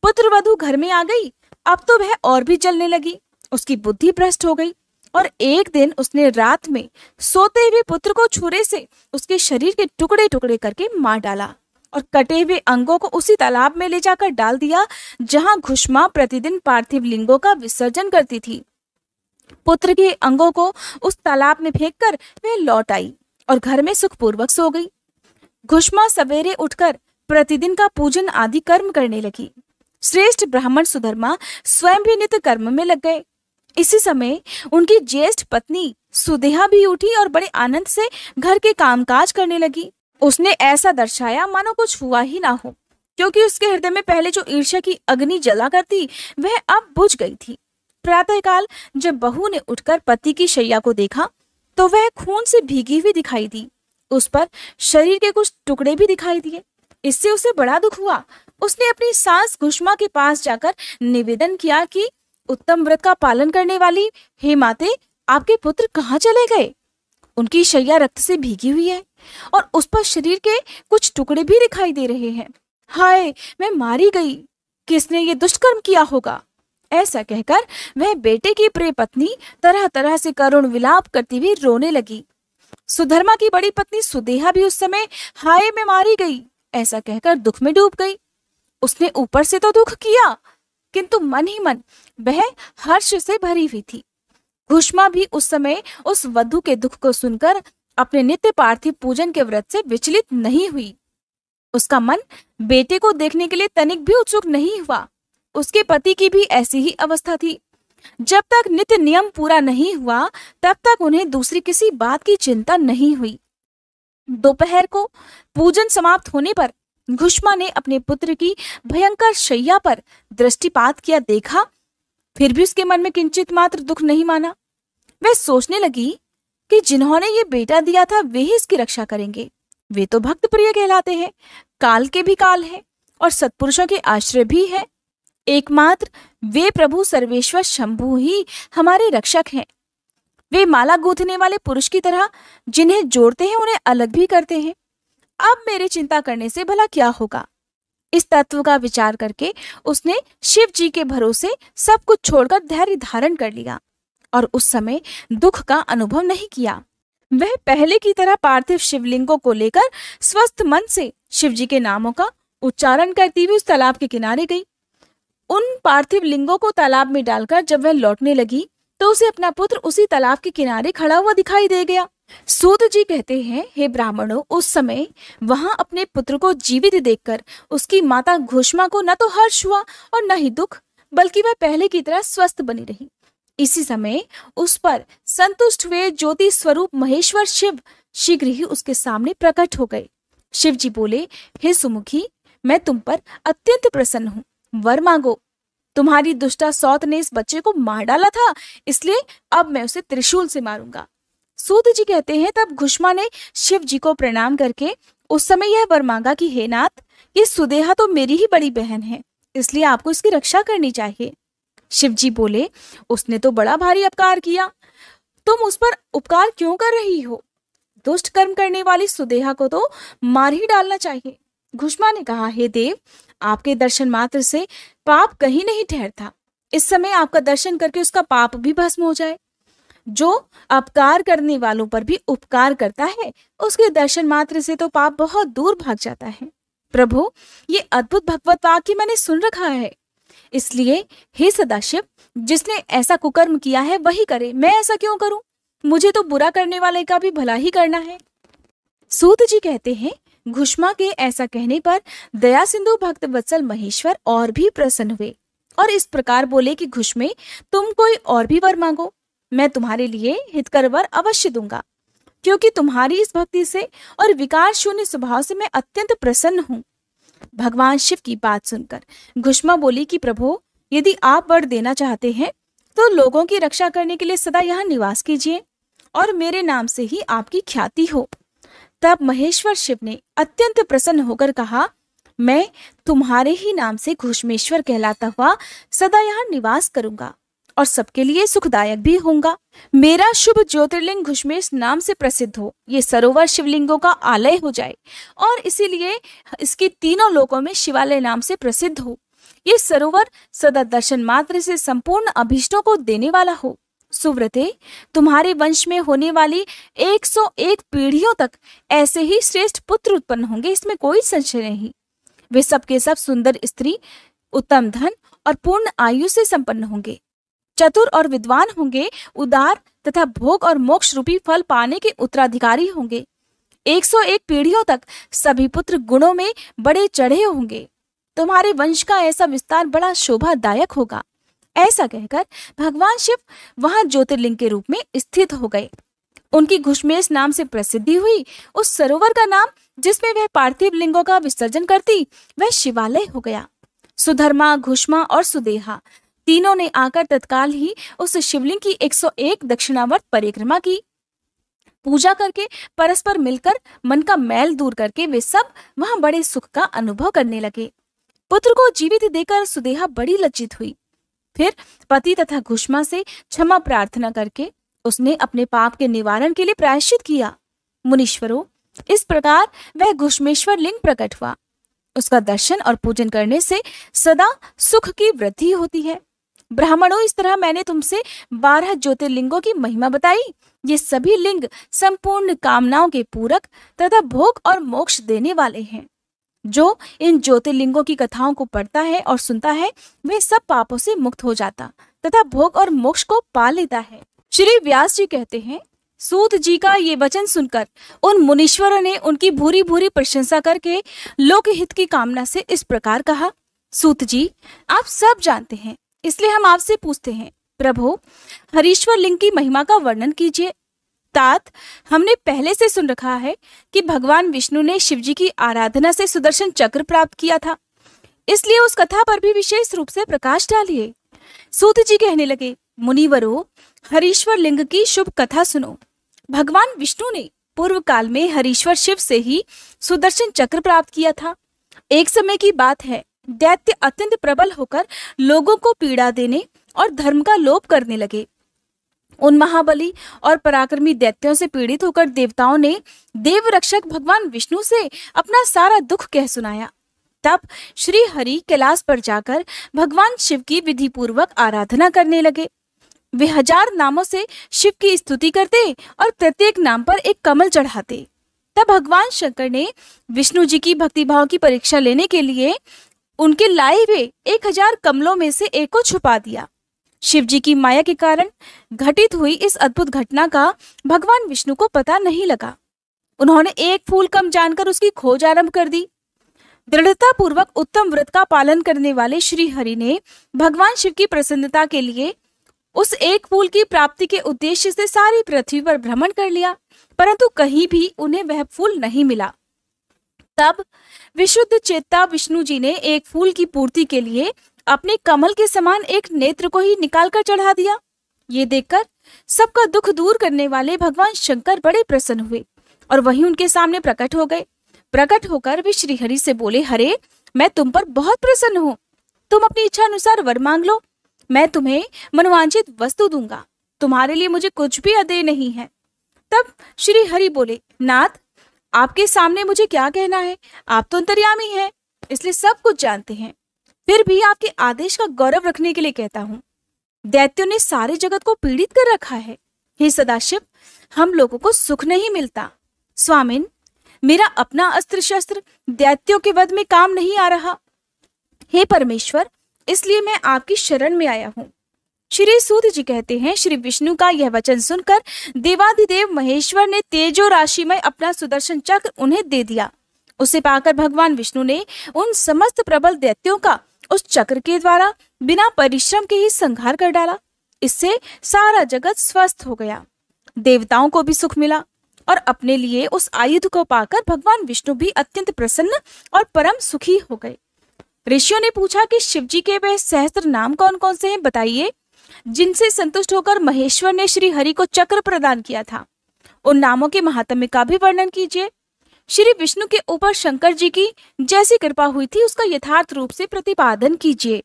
पुत्र वधू घर में आ गई। अब तो वह और भी जलने लगी। उसकी बुद्धि भ्रष्ट हो गई और एक दिन उसने रात में सोते हुए पुत्र को छुरे से उसके शरीर के टुकड़े टुकड़े करके मार डाला और कटे हुए अंगों को उसी तालाब में ले जाकर डाल दिया जहां घुष्मा प्रतिदिन पार्थिव लिंगों का विसर्जन करती थी। पुत्र के अंगों को उस तालाब में फेंककर वह लौट आई और घर में सुखपूर्वक सो गई। घुष्मा सवेरे उठकर प्रतिदिन का पूजन आदि कर्म करने लगी। श्रेष्ठ ब्राह्मण सुधर्मा स्वयं भी नित्य कर्म में लग गए। इसी समय उनकी ज्येष्ठ पत्नी सुदेहा भी उठी और बड़े आनंद से घर के कामकाज करने लगी। उसने ऐसा दर्शाया मानो कुछ हुआ ही ना हो, क्योंकि उसके हृदय में पहले जो ईर्ष्या की अग्नि जला करती वह अब बुझ गई थी। प्रातःकाल जब बहू ने उठकर पति की शैया को देखा तो वह खून से भीगी हुई दिखाई दी। उस पर शरीर के कुछ टुकड़े भी दिखाई दिए। इससे उसे बड़ा दुख हुआ। उसने अपनी सास घुष्मा के पास जाकर निवेदन किया कि उत्तम व्रत का पालन करने वाली हे माते, आपके पुत्र कहाँ चले गए? उनकी शैया रक्त से भीगी हुई है और उस पर शरीर के कुछ टुकड़े भी दिखाई दे रहे हैं। हाय, मैं मारी गई। किसने ये दुष्कर्म किया होगा? ऐसा कहकर वह बेटे की प्रिय पत्नी तरह तरह से करुण विलाप करती हुई रोने लगी। सुधर्मा की बड़ी पत्नी सुदेहा भी उस समय हाय मैं मारी गई ऐसा कहकर दुख में डूब गई। उसने ऊपर से तो दुख किया, किंतु मन ही मन वह हर्ष से भरी हुई थी। घुष्मा भी उस समय उस वधू के दुख को सुनकर अपने नित्य पार्थिव पूजन के व्रत से विचलित नहीं हुई। उसका मन बेटे को देखने के लिए तनिक भी उत्सुक नहीं हुआ। उसके पति की भी ऐसी ही अवस्था थी। जब तक नित्य नियम पूरा नहीं हुआ तब तक उन्हें दूसरी किसी बात की चिंता नहीं हुई। दोपहर को पूजन समाप्त होने पर घुष्मा ने अपने पुत्र की भयंकर शैया पर दृष्टिपात किया देखा, फिर भी उसके मन में किंचित मात्र दुख नहीं माना। वह सोचने लगी कि जिन्होंने ये बेटा दिया था वे ही इसकी रक्षा करेंगे। वे तो भक्त प्रिय कहलाते हैं, काल के भी काल हैं और सत्पुरुषों के आश्रय भी है। एकमात्र वे प्रभु सर्वेश्वर शंभु ही हमारे रक्षक हैं। वे माला गूंथने वाले पुरुष की तरह जिन्हें जोड़ते हैं उन्हें अलग भी करते हैं। अब मेरे चिंता करने से भला क्या होगा? इस तत्व का विचार करके उसने शिव जी के भरोसे सब कुछ छोड़कर धैर्य धारण कर लिया और उस समय दुख का अनुभव नहीं किया। वह पहले की तरह पार्थिव शिवलिंगों को लेकर स्वस्थ मन से शिव जी के नामों का उच्चारण करती हुई उस तालाब के किनारे गई। उन पार्थिव लिंगों को तालाब में डालकर जब वह लौटने लगी तो उसे अपना पुत्र उसी तालाब के किनारे खड़ा हुआ दिखाई दे गया। सूत जी कहते हैं, हे ब्राह्मणों, उस समय वहां अपने पुत्र को जीवित देखकर उसकी माता घुष्मा को न तो हर्ष हुआ और न ही दुख, बल्कि वह पहले की तरह स्वस्थ बनी रही। इसी समय उस पर संतुष्ट हुए ज्योति स्वरूप महेश्वर शिव शीघ्र ही उसके सामने प्रकट हो गए। शिव जी बोले, हे सुमुखी, मैं तुम पर अत्यंत प्रसन्न हूँ, वर मांगो। तुम्हारी दुष्टा सौत ने इस बच्चे को मार डाला था, इसलिए अब मैं उसे त्रिशूल से मारूंगा। सूत जी कहते हैं, तब घुष्मा ने शिव जी को प्रणाम करके उस समय यह वर मांगा कि हे नाथ, ये सुदेहा तो मेरी ही बड़ी बहन है, इसलिए आपको इसकी रक्षा करनी चाहिए। शिव जी बोले, उसने तो बड़ा भारी अपकार किया, तुम उस पर उपकार क्यों कर रही हो? दुष्ट कर्म करने वाली सुदेहा को तो मार ही डालना चाहिए। घुष्मा ने कहा, हे देव, आपके दर्शन मात्र से पाप कहीं नहीं ठहरता। इस समय आपका दर्शन करके उसका पाप भी भस्म हो जाए। जो अपकार करने वालों पर भी उपकार करता है उसके दर्शन मात्र से तो पाप बहुत दूर भाग जाता है। प्रभु, ये अद्भुत भगवत वाक्य मैंने सुन रखा है, इसलिए हे सदाशिव, जिसने ऐसा कुकर्म किया है वही करे, मैं ऐसा क्यों करूं? मुझे तो बुरा करने वाले का भी भला ही करना है। सूत जी कहते हैं, घुष्मा के ऐसा कहने पर दया सिंधु भक्त वत्सल महेश्वर और भी प्रसन्न हुए और इस प्रकार बोले कि घुष्मे, तुम कोई और भी वर मांगो, मैं तुम्हारे लिए हितकर वर अवश्य दूंगा, क्योंकि तुम्हारी इस भक्ति से और विकार शून्य स्वभाव से मैं अत्यंत प्रसन्न हूँ। भगवान शिव की बात सुनकर घुष्मा बोली कि प्रभु, यदि आप वर देना चाहते हैं तो लोगों की रक्षा करने के लिए सदा यहाँ निवास कीजिए और मेरे नाम से ही आपकी ख्याति हो। तब महेश्वर शिव ने अत्यंत प्रसन्न होकर कहा, मैं तुम्हारे ही नाम से घुश्मेश्वर कहलाता हुआ सदा यहाँ निवास करूंगा और सबके लिए सुखदायक भी होऊंगा। मेरा शुभ ज्योतिर्लिंग घुश्मेश नाम से प्रसिद्ध हो, ये सरोवर शिवलिंगों का आलय हो जाए और इसीलिए इसकी तीनों लोकों में शिवालय नाम से प्रसिद्ध हो। ये सरोवर सदा दर्शन मात्र से संपूर्ण अभीष्टों को देने वाला हो। सुव्रते, तुम्हारे वंश में होने वाली 101 पीढ़ियों तक ऐसे ही श्रेष्ठ पुत्र उत्पन्न होंगे, इसमें कोई संशय नहीं। वे सबके सब सुंदर स्त्री, उत्तम धन और पूर्ण आयु से संपन्न होंगे, चतुर और विद्वान होंगे, उदार तथा भोग और मोक्ष रूपी फल पाने के उत्तराधिकारी होंगे। 101 पीढ़ियों तक सभी पुत्र गुणों में बड़े चढ़े होंगे। तुम्हारे वंश का ऐसा विस्तार बड़ा शोभादायक होगा। ऐसा कहकर भगवान शिव वहां ज्योतिर्लिंग के रूप में स्थित हो गए। उनकी घुश्मेश नाम से प्रसिद्धि हुई। उस सरोवर का नाम जिसमें वह पार्थिव लिंगों का विसर्जन करती, वह शिवालय हो गया। सुधर्मा, घुष्मा और सुदेहा तीनों ने आकर तत्काल ही उस शिवलिंग की 101 दक्षिणावर्त परिक्रमा की। पूजा करके परस्पर मिलकर मन का मैल दूर करके वे सब वहां बड़े सुख का अनुभव करने लगे। पुत्र को जीवित देकर सुदेहा बड़ी लज्जित हुई। फिर पति तथा घुष्मा से क्षमा प्रार्थना करके उसने अपने पाप के निवारण के लिए प्रायश्चित किया। मुनीश्वरों, इस प्रकार वह घुश्मेश्वर लिंग प्रकट हुआ। उसका दर्शन और पूजन करने से सदा सुख की वृद्धि होती है। ब्राह्मणों, इस तरह मैंने तुमसे 12 ज्योतिर्लिंगों की महिमा बताई। ये सभी लिंग संपूर्ण कामनाओं के पूरक तथा भोग और मोक्ष देने वाले हैं। जो इन ज्योतिर्लिंगों की कथाओं को पढ़ता है और सुनता है, वह सब पापों से मुक्त हो जाता तथा भोग और मोक्ष को पा लेता है। श्री व्यास जी कहते हैं, सूत जी का ये वचन सुनकर उन मुनीश्वरों ने उनकी भूरी भूरी प्रशंसा करके लोकहित की कामना से इस प्रकार कहा, सूत जी, आप सब जानते हैं, इसलिए हम आपसे पूछते हैं, प्रभु हरीश्वर लिंग की महिमा का वर्णन कीजिए। तात, हमने पहले से सुन रखा है कि भगवान विष्णु ने शिवजी की आराधना से सुदर्शन चक्र प्राप्त किया था, इसलिए उस कथा पर भी विशेष रूप से प्रकाश डालिए। सूत जी कहने लगे, मुनिवरों, हरीश्वर लिंग की शुभ कथा सुनो। भगवान विष्णु ने पूर्व काल में हरीश्वर शिव से ही सुदर्शन चक्र प्राप्त किया था। एक समय की बात है, दैत्य अत्यंत प्रबल होकर लोगों को पीड़ा देने और धर्म का लोप करने लगे। उन महाबली और पराक्रमी दैत्यों से पीड़ित होकर देवताओं ने देव रक्षक भगवान विष्णु से अपना सारा दुख कह सुनाया। तब श्री हरि कैलाश पर जाकर भगवान शिव की विधि पूर्वक आराधना करने लगे। वे 1000 नामों से शिव की स्तुति करते और प्रत्येक नाम पर एक कमल चढ़ाते। तब भगवान शंकर ने विष्णु जी की भक्तिभाव की परीक्षा लेने के लिए उनके लाए हुए 1000 कमलों में से एक को छुपा दिया। शिव जी की माया के कारण घटित हुई इस अद्भुत घटना का भगवान विष्णु को पता नहीं लगा। उन्होंने एक फूल कम जानकर उसकी खोज आरंभ कर दी। दृढ़ता पूर्वक उत्तम व्रत का पालन करने वाले श्री हरि ने भगवान शिव की प्रसन्नता के लिए उस एक फूल की प्राप्ति के उद्देश्य से सारी पृथ्वी पर भ्रमण कर लिया, परंतु कहीं भी उन्हें वह फूल नहीं मिला। तब विशुद्ध चेता विष्णु जी ने एक फूल की पूर्ति के लिए अपने कमल के समान एक नेत्र को ही निकालकर चढ़ा दिया। ये देखकर सबका दुख दूर करने वाले भगवान शंकर बड़े प्रसन्न हुए और वहीं उनके सामने प्रकट हो गए। प्रकट होकर वे श्री हरि से बोले, हरे, मैं तुम पर बहुत प्रसन्न हूँ। तुम अपनी इच्छा अनुसार वर मांग लो, मैं तुम्हें मनोवांछित वस्तु दूंगा। तुम्हारे लिए मुझे कुछ भी अदेय नहीं है। तब श्री हरि बोले, नाथ, आपके सामने मुझे क्या कहना है? आप तो अंतर्यामी हैं, इसलिए सब कुछ जानते हैं। फिर भी आपके आदेश का गौरव रखने के लिए कहता हूँ। दैत्यों ने सारे जगत को पीड़ित कर रखा है। हे सदाशिव, हम लोगों को सुख नहीं मिलता। स्वामिन, मेरा अपना अस्त्र शस्त्र दैत्यों के वध में काम नहीं आ रहा। हे परमेश्वर, इसलिए मैं आपकी शरण में आया हूँ। श्री सूत जी कहते हैं, श्री विष्णु का यह वचन सुनकर देवाधिदेव महेश्वर ने तेजो राशि में अपना सुदर्शन चक्र उन्हें दे दिया। उसे पाकर भगवान विष्णु ने उन समस्त प्रबल दैत्यों का उस चक्र के द्वारा बिना परिश्रम के ही संहार कर डाला। इससे सारा जगत स्वस्थ हो गया, देवताओं को भी सुख मिला और अपने लिए उस आयुध को पाकर भगवान विष्णु भी अत्यंत प्रसन्न और परम सुखी हो गए। ऋषियों ने पूछा कि शिव जी के वह सहस्त्र नाम कौन कौन से हैं, बताइए, जिनसे संतुष्ट होकर महेश्वर ने श्री हरि को चक्र प्रदान किया था। उन नामों के महात्म्य का भी वर्णन कीजिए। श्री विष्णु के ऊपर शंकर जी की जैसी कृपा हुई थी उसका यथार्थ रूप से प्रतिपादन कीजिए।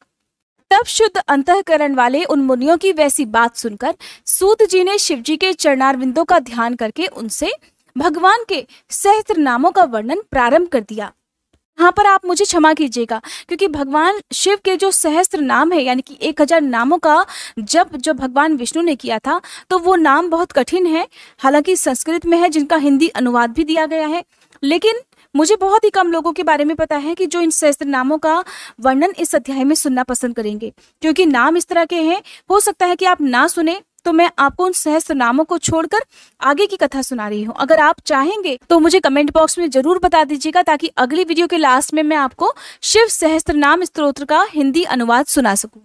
तब शुद्ध अंतःकरण वाले उन मुनियों की वैसी बात सुनकर सूत जी ने शिव जी के चरणारविंदों का ध्यान करके उनसे भगवान के सहस्त्र नामों का वर्णन प्रारंभ कर दिया। यहाँ पर आप मुझे क्षमा कीजिएगा, क्योंकि भगवान शिव के जो सहस्त्र नाम है यानी कि 1000 नामों का जप जो भगवान विष्णु ने किया था, तो वो नाम बहुत कठिन है। हालांकि संस्कृत में है, जिनका हिंदी अनुवाद भी दिया गया है, लेकिन मुझे बहुत ही कम लोगों के बारे में पता है कि जो इन सहस्त्र नामों का वर्णन इस अध्याय में सुनना पसंद करेंगे, क्योंकि नाम इस तरह के हैं। हो सकता है कि आप ना सुने, तो मैं आपको उन सहस्त्र नामों को छोड़कर आगे की कथा सुना रही हूँ। अगर आप चाहेंगे तो मुझे कमेंट बॉक्स में जरूर बता दीजिएगा, ताकि अगली वीडियो के लास्ट में मैं आपको शिव सहस्त्र नाम स्तोत्र का हिंदी अनुवाद सुना सकूं।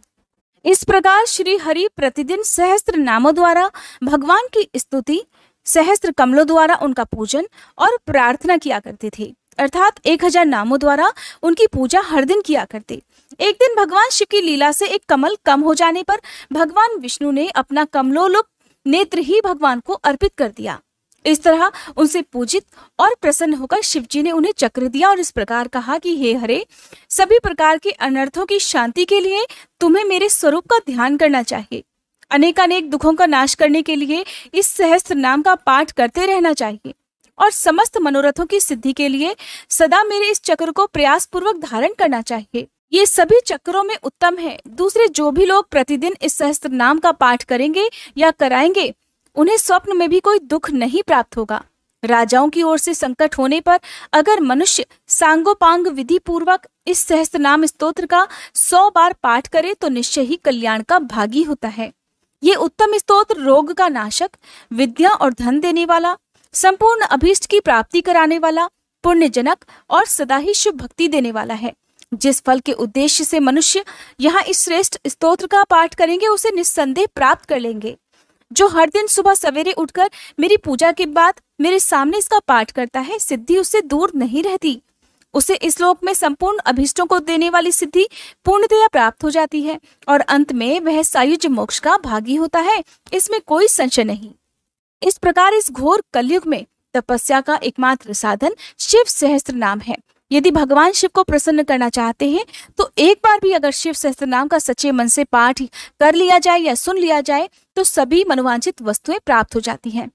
इस प्रकार श्री हरि प्रतिदिन सहस्त्र नामों द्वारा भगवान की स्तुति, सहस्त्र कमलों द्वारा उनका पूजन और प्रार्थना किया करते थे, अर्थात 1000 नामों द्वारा उनकी पूजा हर दिन किया करते। एक दिन भगवान शिव की लीला से एक कमल कम हो जाने पर भगवान विष्णु ने अपना कमलोलुप नेत्र ही भगवान को अर्पित कर दिया। इस तरह उनसे पूजित और प्रसन्न होकर शिव जी ने उन्हें चक्र दिया और इस प्रकार कहा कि हे हरे, सभी प्रकार के अनर्थों की शांति के लिए तुम्हें मेरे स्वरूप का ध्यान करना चाहिए। अनेकानेक दुखों का नाश करने के लिए इस सहस्त्र नाम का पाठ करते रहना चाहिए और समस्त मनोरथों की सिद्धि के लिए सदा मेरे इस चक्र को प्रयास पूर्वक धारण करना चाहिए। ये सभी चक्रों में उत्तम है। दूसरे जो भी लोग प्रतिदिन इस सहस्त्र नाम का पाठ करेंगे या कराएंगे, उन्हें स्वप्न में भी कोई दुख नहीं प्राप्त होगा। राजाओं की ओर से संकट होने पर अगर मनुष्य सांगोपांग विधि पूर्वक इस सहस्त्र नाम स्तोत्र का 100 बार पाठ करे तो निश्चय ही कल्याण का भागी होता है। ये उत्तम स्तोत्र रोग का नाशक, विद्या और धन देने वाला, संपूर्ण अभीष्ट की प्राप्ति कराने वाला, पुण्यजनक और सदा ही शुभ भक्ति देने वाला है। जिस फल के उद्देश्य से मनुष्य यहाँ इस श्रेष्ठ स्तोत्र का पाठ करेंगे, उसे निस्संदेह प्राप्त कर लेंगे। जो हर दिन सुबह सवेरे उठकर मेरी पूजा के बाद मेरे सामने इसका पाठ करता है, सिद्धि उससे दूर नहीं रहती। उसे इस लोक में संपूर्ण अभीष्टों को देने वाली सिद्धि पूर्णतया प्राप्त हो जाती है और अंत में वह सायुज्य मोक्ष का भागी होता है, इसमें कोई संशय नहीं। इस प्रकार इस घोर कलयुग में तपस्या का एकमात्र साधन शिव सहस्त्र नाम है। यदि भगवान शिव को प्रसन्न करना चाहते हैं तो एक बार भी अगर शिव सहस्त्र नाम का सच्चे मन से पाठ कर लिया जाए या सुन लिया जाए तो सभी मनोवांछित वस्तुएं प्राप्त हो जाती हैं।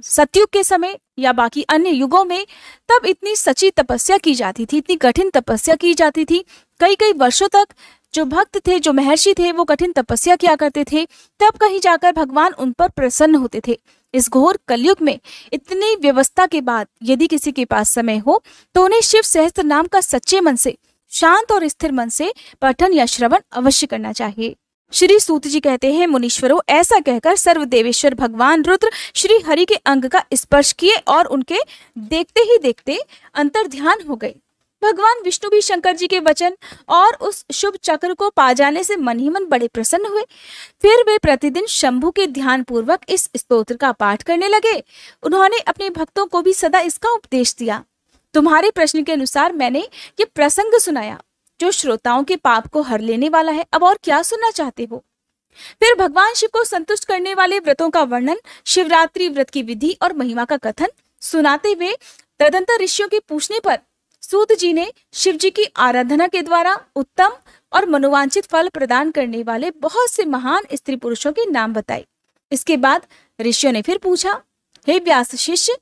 सतयुग के समय या बाकी अन्य युगों में तब इतनी सच्ची तपस्या की जाती थी, इतनी कठिन तपस्या की जाती थी। कई कई वर्षों तक जो भक्त थे, जो महर्षि थे, वो कठिन तपस्या किया करते थे, तब कहीं जाकर भगवान उन पर प्रसन्न होते थे। इस घोर कलयुग में इतनी व्यवस्था के बाद यदि किसी के पास समय हो तो उन्हें शिव सहस्त्र नाम का सच्चे मन से, शांत और स्थिर मन से पठन या श्रवण अवश्य करना चाहिए। श्री सूत जी कहते हैं, मुनीश्वरों, ऐसा कहकर सर्वदेवेश्वर भगवान रुद्र श्री हरि के अंग का स्पर्श किए और उनके देखते ही देखते अंतर ध्यान हो गए। भगवान विष्णु भी शंकर जी के वचन और उस शुभ चक्र को पा जाने से मन ही मन बड़े प्रसन्न हुए। फिर वे प्रतिदिन शंभु के ध्यान पूर्वक इस स्तोत्र का पाठ करने लगे। उन्होंने अपने भक्तों को भी सदा इसका उपदेश दिया। तुम्हारे प्रश्न के अनुसार मैंने ये प्रसंग सुनाया जो श्रोताओं के पाप को हर लेने वाला है। अब और क्या सुनना चाहते हो? फिर भगवान शिव को संतुष्ट करने वाले व्रतों का वर्णन, शिवरात्रि व्रत की विधि और महिमा का कथन सुनाते हुए तदंतर ऋषियों के पूछने पर सूत जी ने शिव जी की आराधना के द्वारा उत्तम और मनोवांछित फल प्रदान करने वाले बहुत से महान स्त्री पुरुषों के नाम बताए। इसके बाद ऋषियों ने फिर पूछा, हे व्यास शिष्य,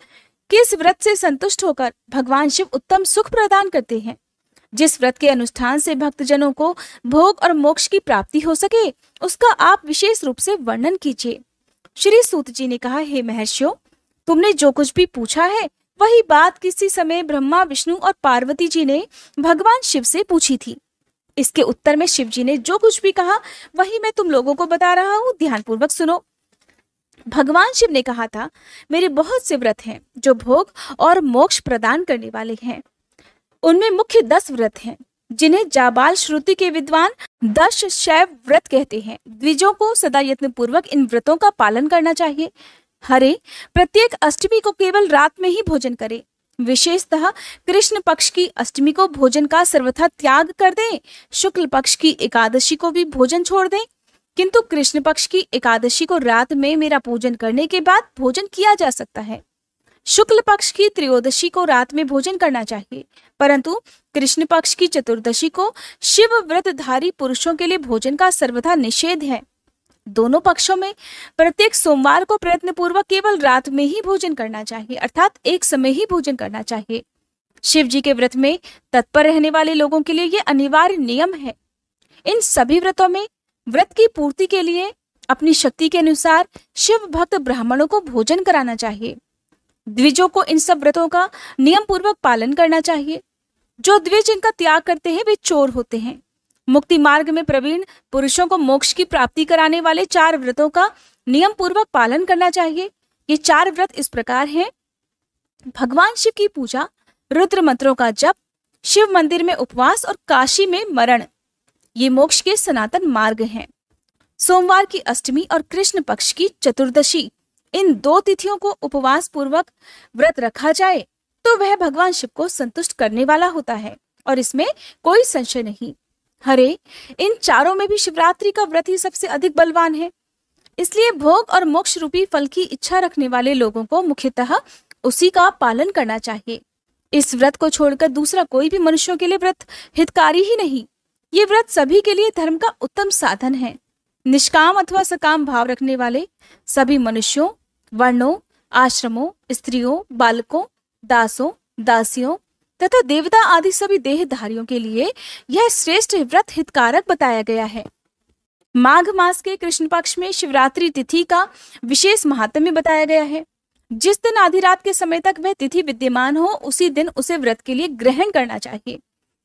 किस व्रत से संतुष्ट होकर भगवान शिव उत्तम सुख प्रदान करते हैं? जिस व्रत के अनुष्ठान से भक्तजनों को भोग और मोक्ष की प्राप्ति हो सके, उसका आप विशेष रूप से वर्णन कीजिए। श्री सूत जी ने कहा, हे महर्षियों, तुमने जो कुछ भी पूछा है वही बात किसी समय ब्रह्मा, विष्णु और पार्वती जी ने भगवान शिव से पूछी थी। इसके उत्तर में शिव जी ने जो कुछ भी कहा वही मैं तुम लोगों को बता रहा हूँ, ध्यानपूर्वक सुनो। भगवान शिव ने कहा था, मेरे बहुत से व्रत हैं जो भोग और मोक्ष प्रदान करने वाले हैं। उनमें मुख्य 10 व्रत हैं जिन्हें जाबाल श्रुति के विद्वान 10 शैव व्रत कहते हैं। द्विजों को सदा यत्न पूर्वक इन व्रतों का पालन करना चाहिए। हरे, प्रत्येक अष्टमी को केवल रात में ही भोजन करें। विशेषतः कृष्ण पक्ष की अष्टमी को भोजन का सर्वथा त्याग कर दें। शुक्ल पक्ष की एकादशी को भी भोजन छोड़ दें, किंतु कृष्ण पक्ष की एकादशी को रात में मेरा पूजन करने के बाद भोजन किया जा सकता है। शुक्ल पक्ष की त्रयोदशी को रात में भोजन करना चाहिए, परंतु कृष्ण पक्ष की चतुर्दशी को शिव व्रतधारी पुरुषों के लिए भोजन का सर्वथा निषेध है। दोनों पक्षों में प्रत्येक सोमवार को प्रयत्न पूर्वक केवल रात में ही भोजन करना चाहिए, अर्थात एक समय ही भोजन करना चाहिए। शिव जी के व्रत में तत्पर रहने वाले लोगों के लिए यह अनिवार्य नियम है। इन सभी व्रतों में व्रत की पूर्ति के लिए अपनी शक्ति के अनुसार शिव भक्त ब्राह्मणों को भोजन कराना चाहिए। द्विजों को इन सब व्रतों का नियम पूर्वक पालन करना चाहिए। जो द्विज इनका त्याग करते हैं वे चोर होते हैं। मुक्ति मार्ग में प्रवीण पुरुषों को मोक्ष की प्राप्ति कराने वाले 4 व्रतों का नियम पूर्वक पालन करना चाहिए। ये 4 व्रत इस प्रकार हैं: भगवान शिव की पूजा, रुद्र मंत्रों का जप, शिव मंदिर में उपवास और काशी में मरण। ये मोक्ष के सनातन मार्ग हैं। सोमवार की अष्टमी और कृष्ण पक्ष की चतुर्दशी, इन 2 तिथियों को उपवास पूर्वक व्रत रखा जाए तो वह भगवान शिव को संतुष्ट करने वाला होता है और इसमें कोई संशय नहीं। हरे, इन 4 में भी शिवरात्रि का व्रत ही सबसे अधिक बलवान है। इसलिए भोग और मोक्ष रूपी फल की इच्छा रखने वाले लोगों को मुख्यतः उसी का पालन करना चाहिए। इस व्रत को छोड़कर दूसरा कोई भी मनुष्यों के लिए व्रत हितकारी ही नहीं। ये व्रत सभी के लिए धर्म का उत्तम साधन है। निष्काम अथवा सकाम भाव रखने वाले सभी मनुष्यों, वर्णों, आश्रमों, स्त्रियों, बालकों, दासों, दासियों तथा देवता आदि सभी देहधारियों के लिए यह श्रेष्ठ व्रत हितकारक बताया गया है। माघ मास के कृष्ण पक्ष में शिवरात्रि तिथि का विशेष महात्म्य बताया गया है। जिस दिन आधी रात के समय तक वह तिथि विद्यमान हो, उसी दिन उसे व्रत के लिए ग्रहण करना चाहिए।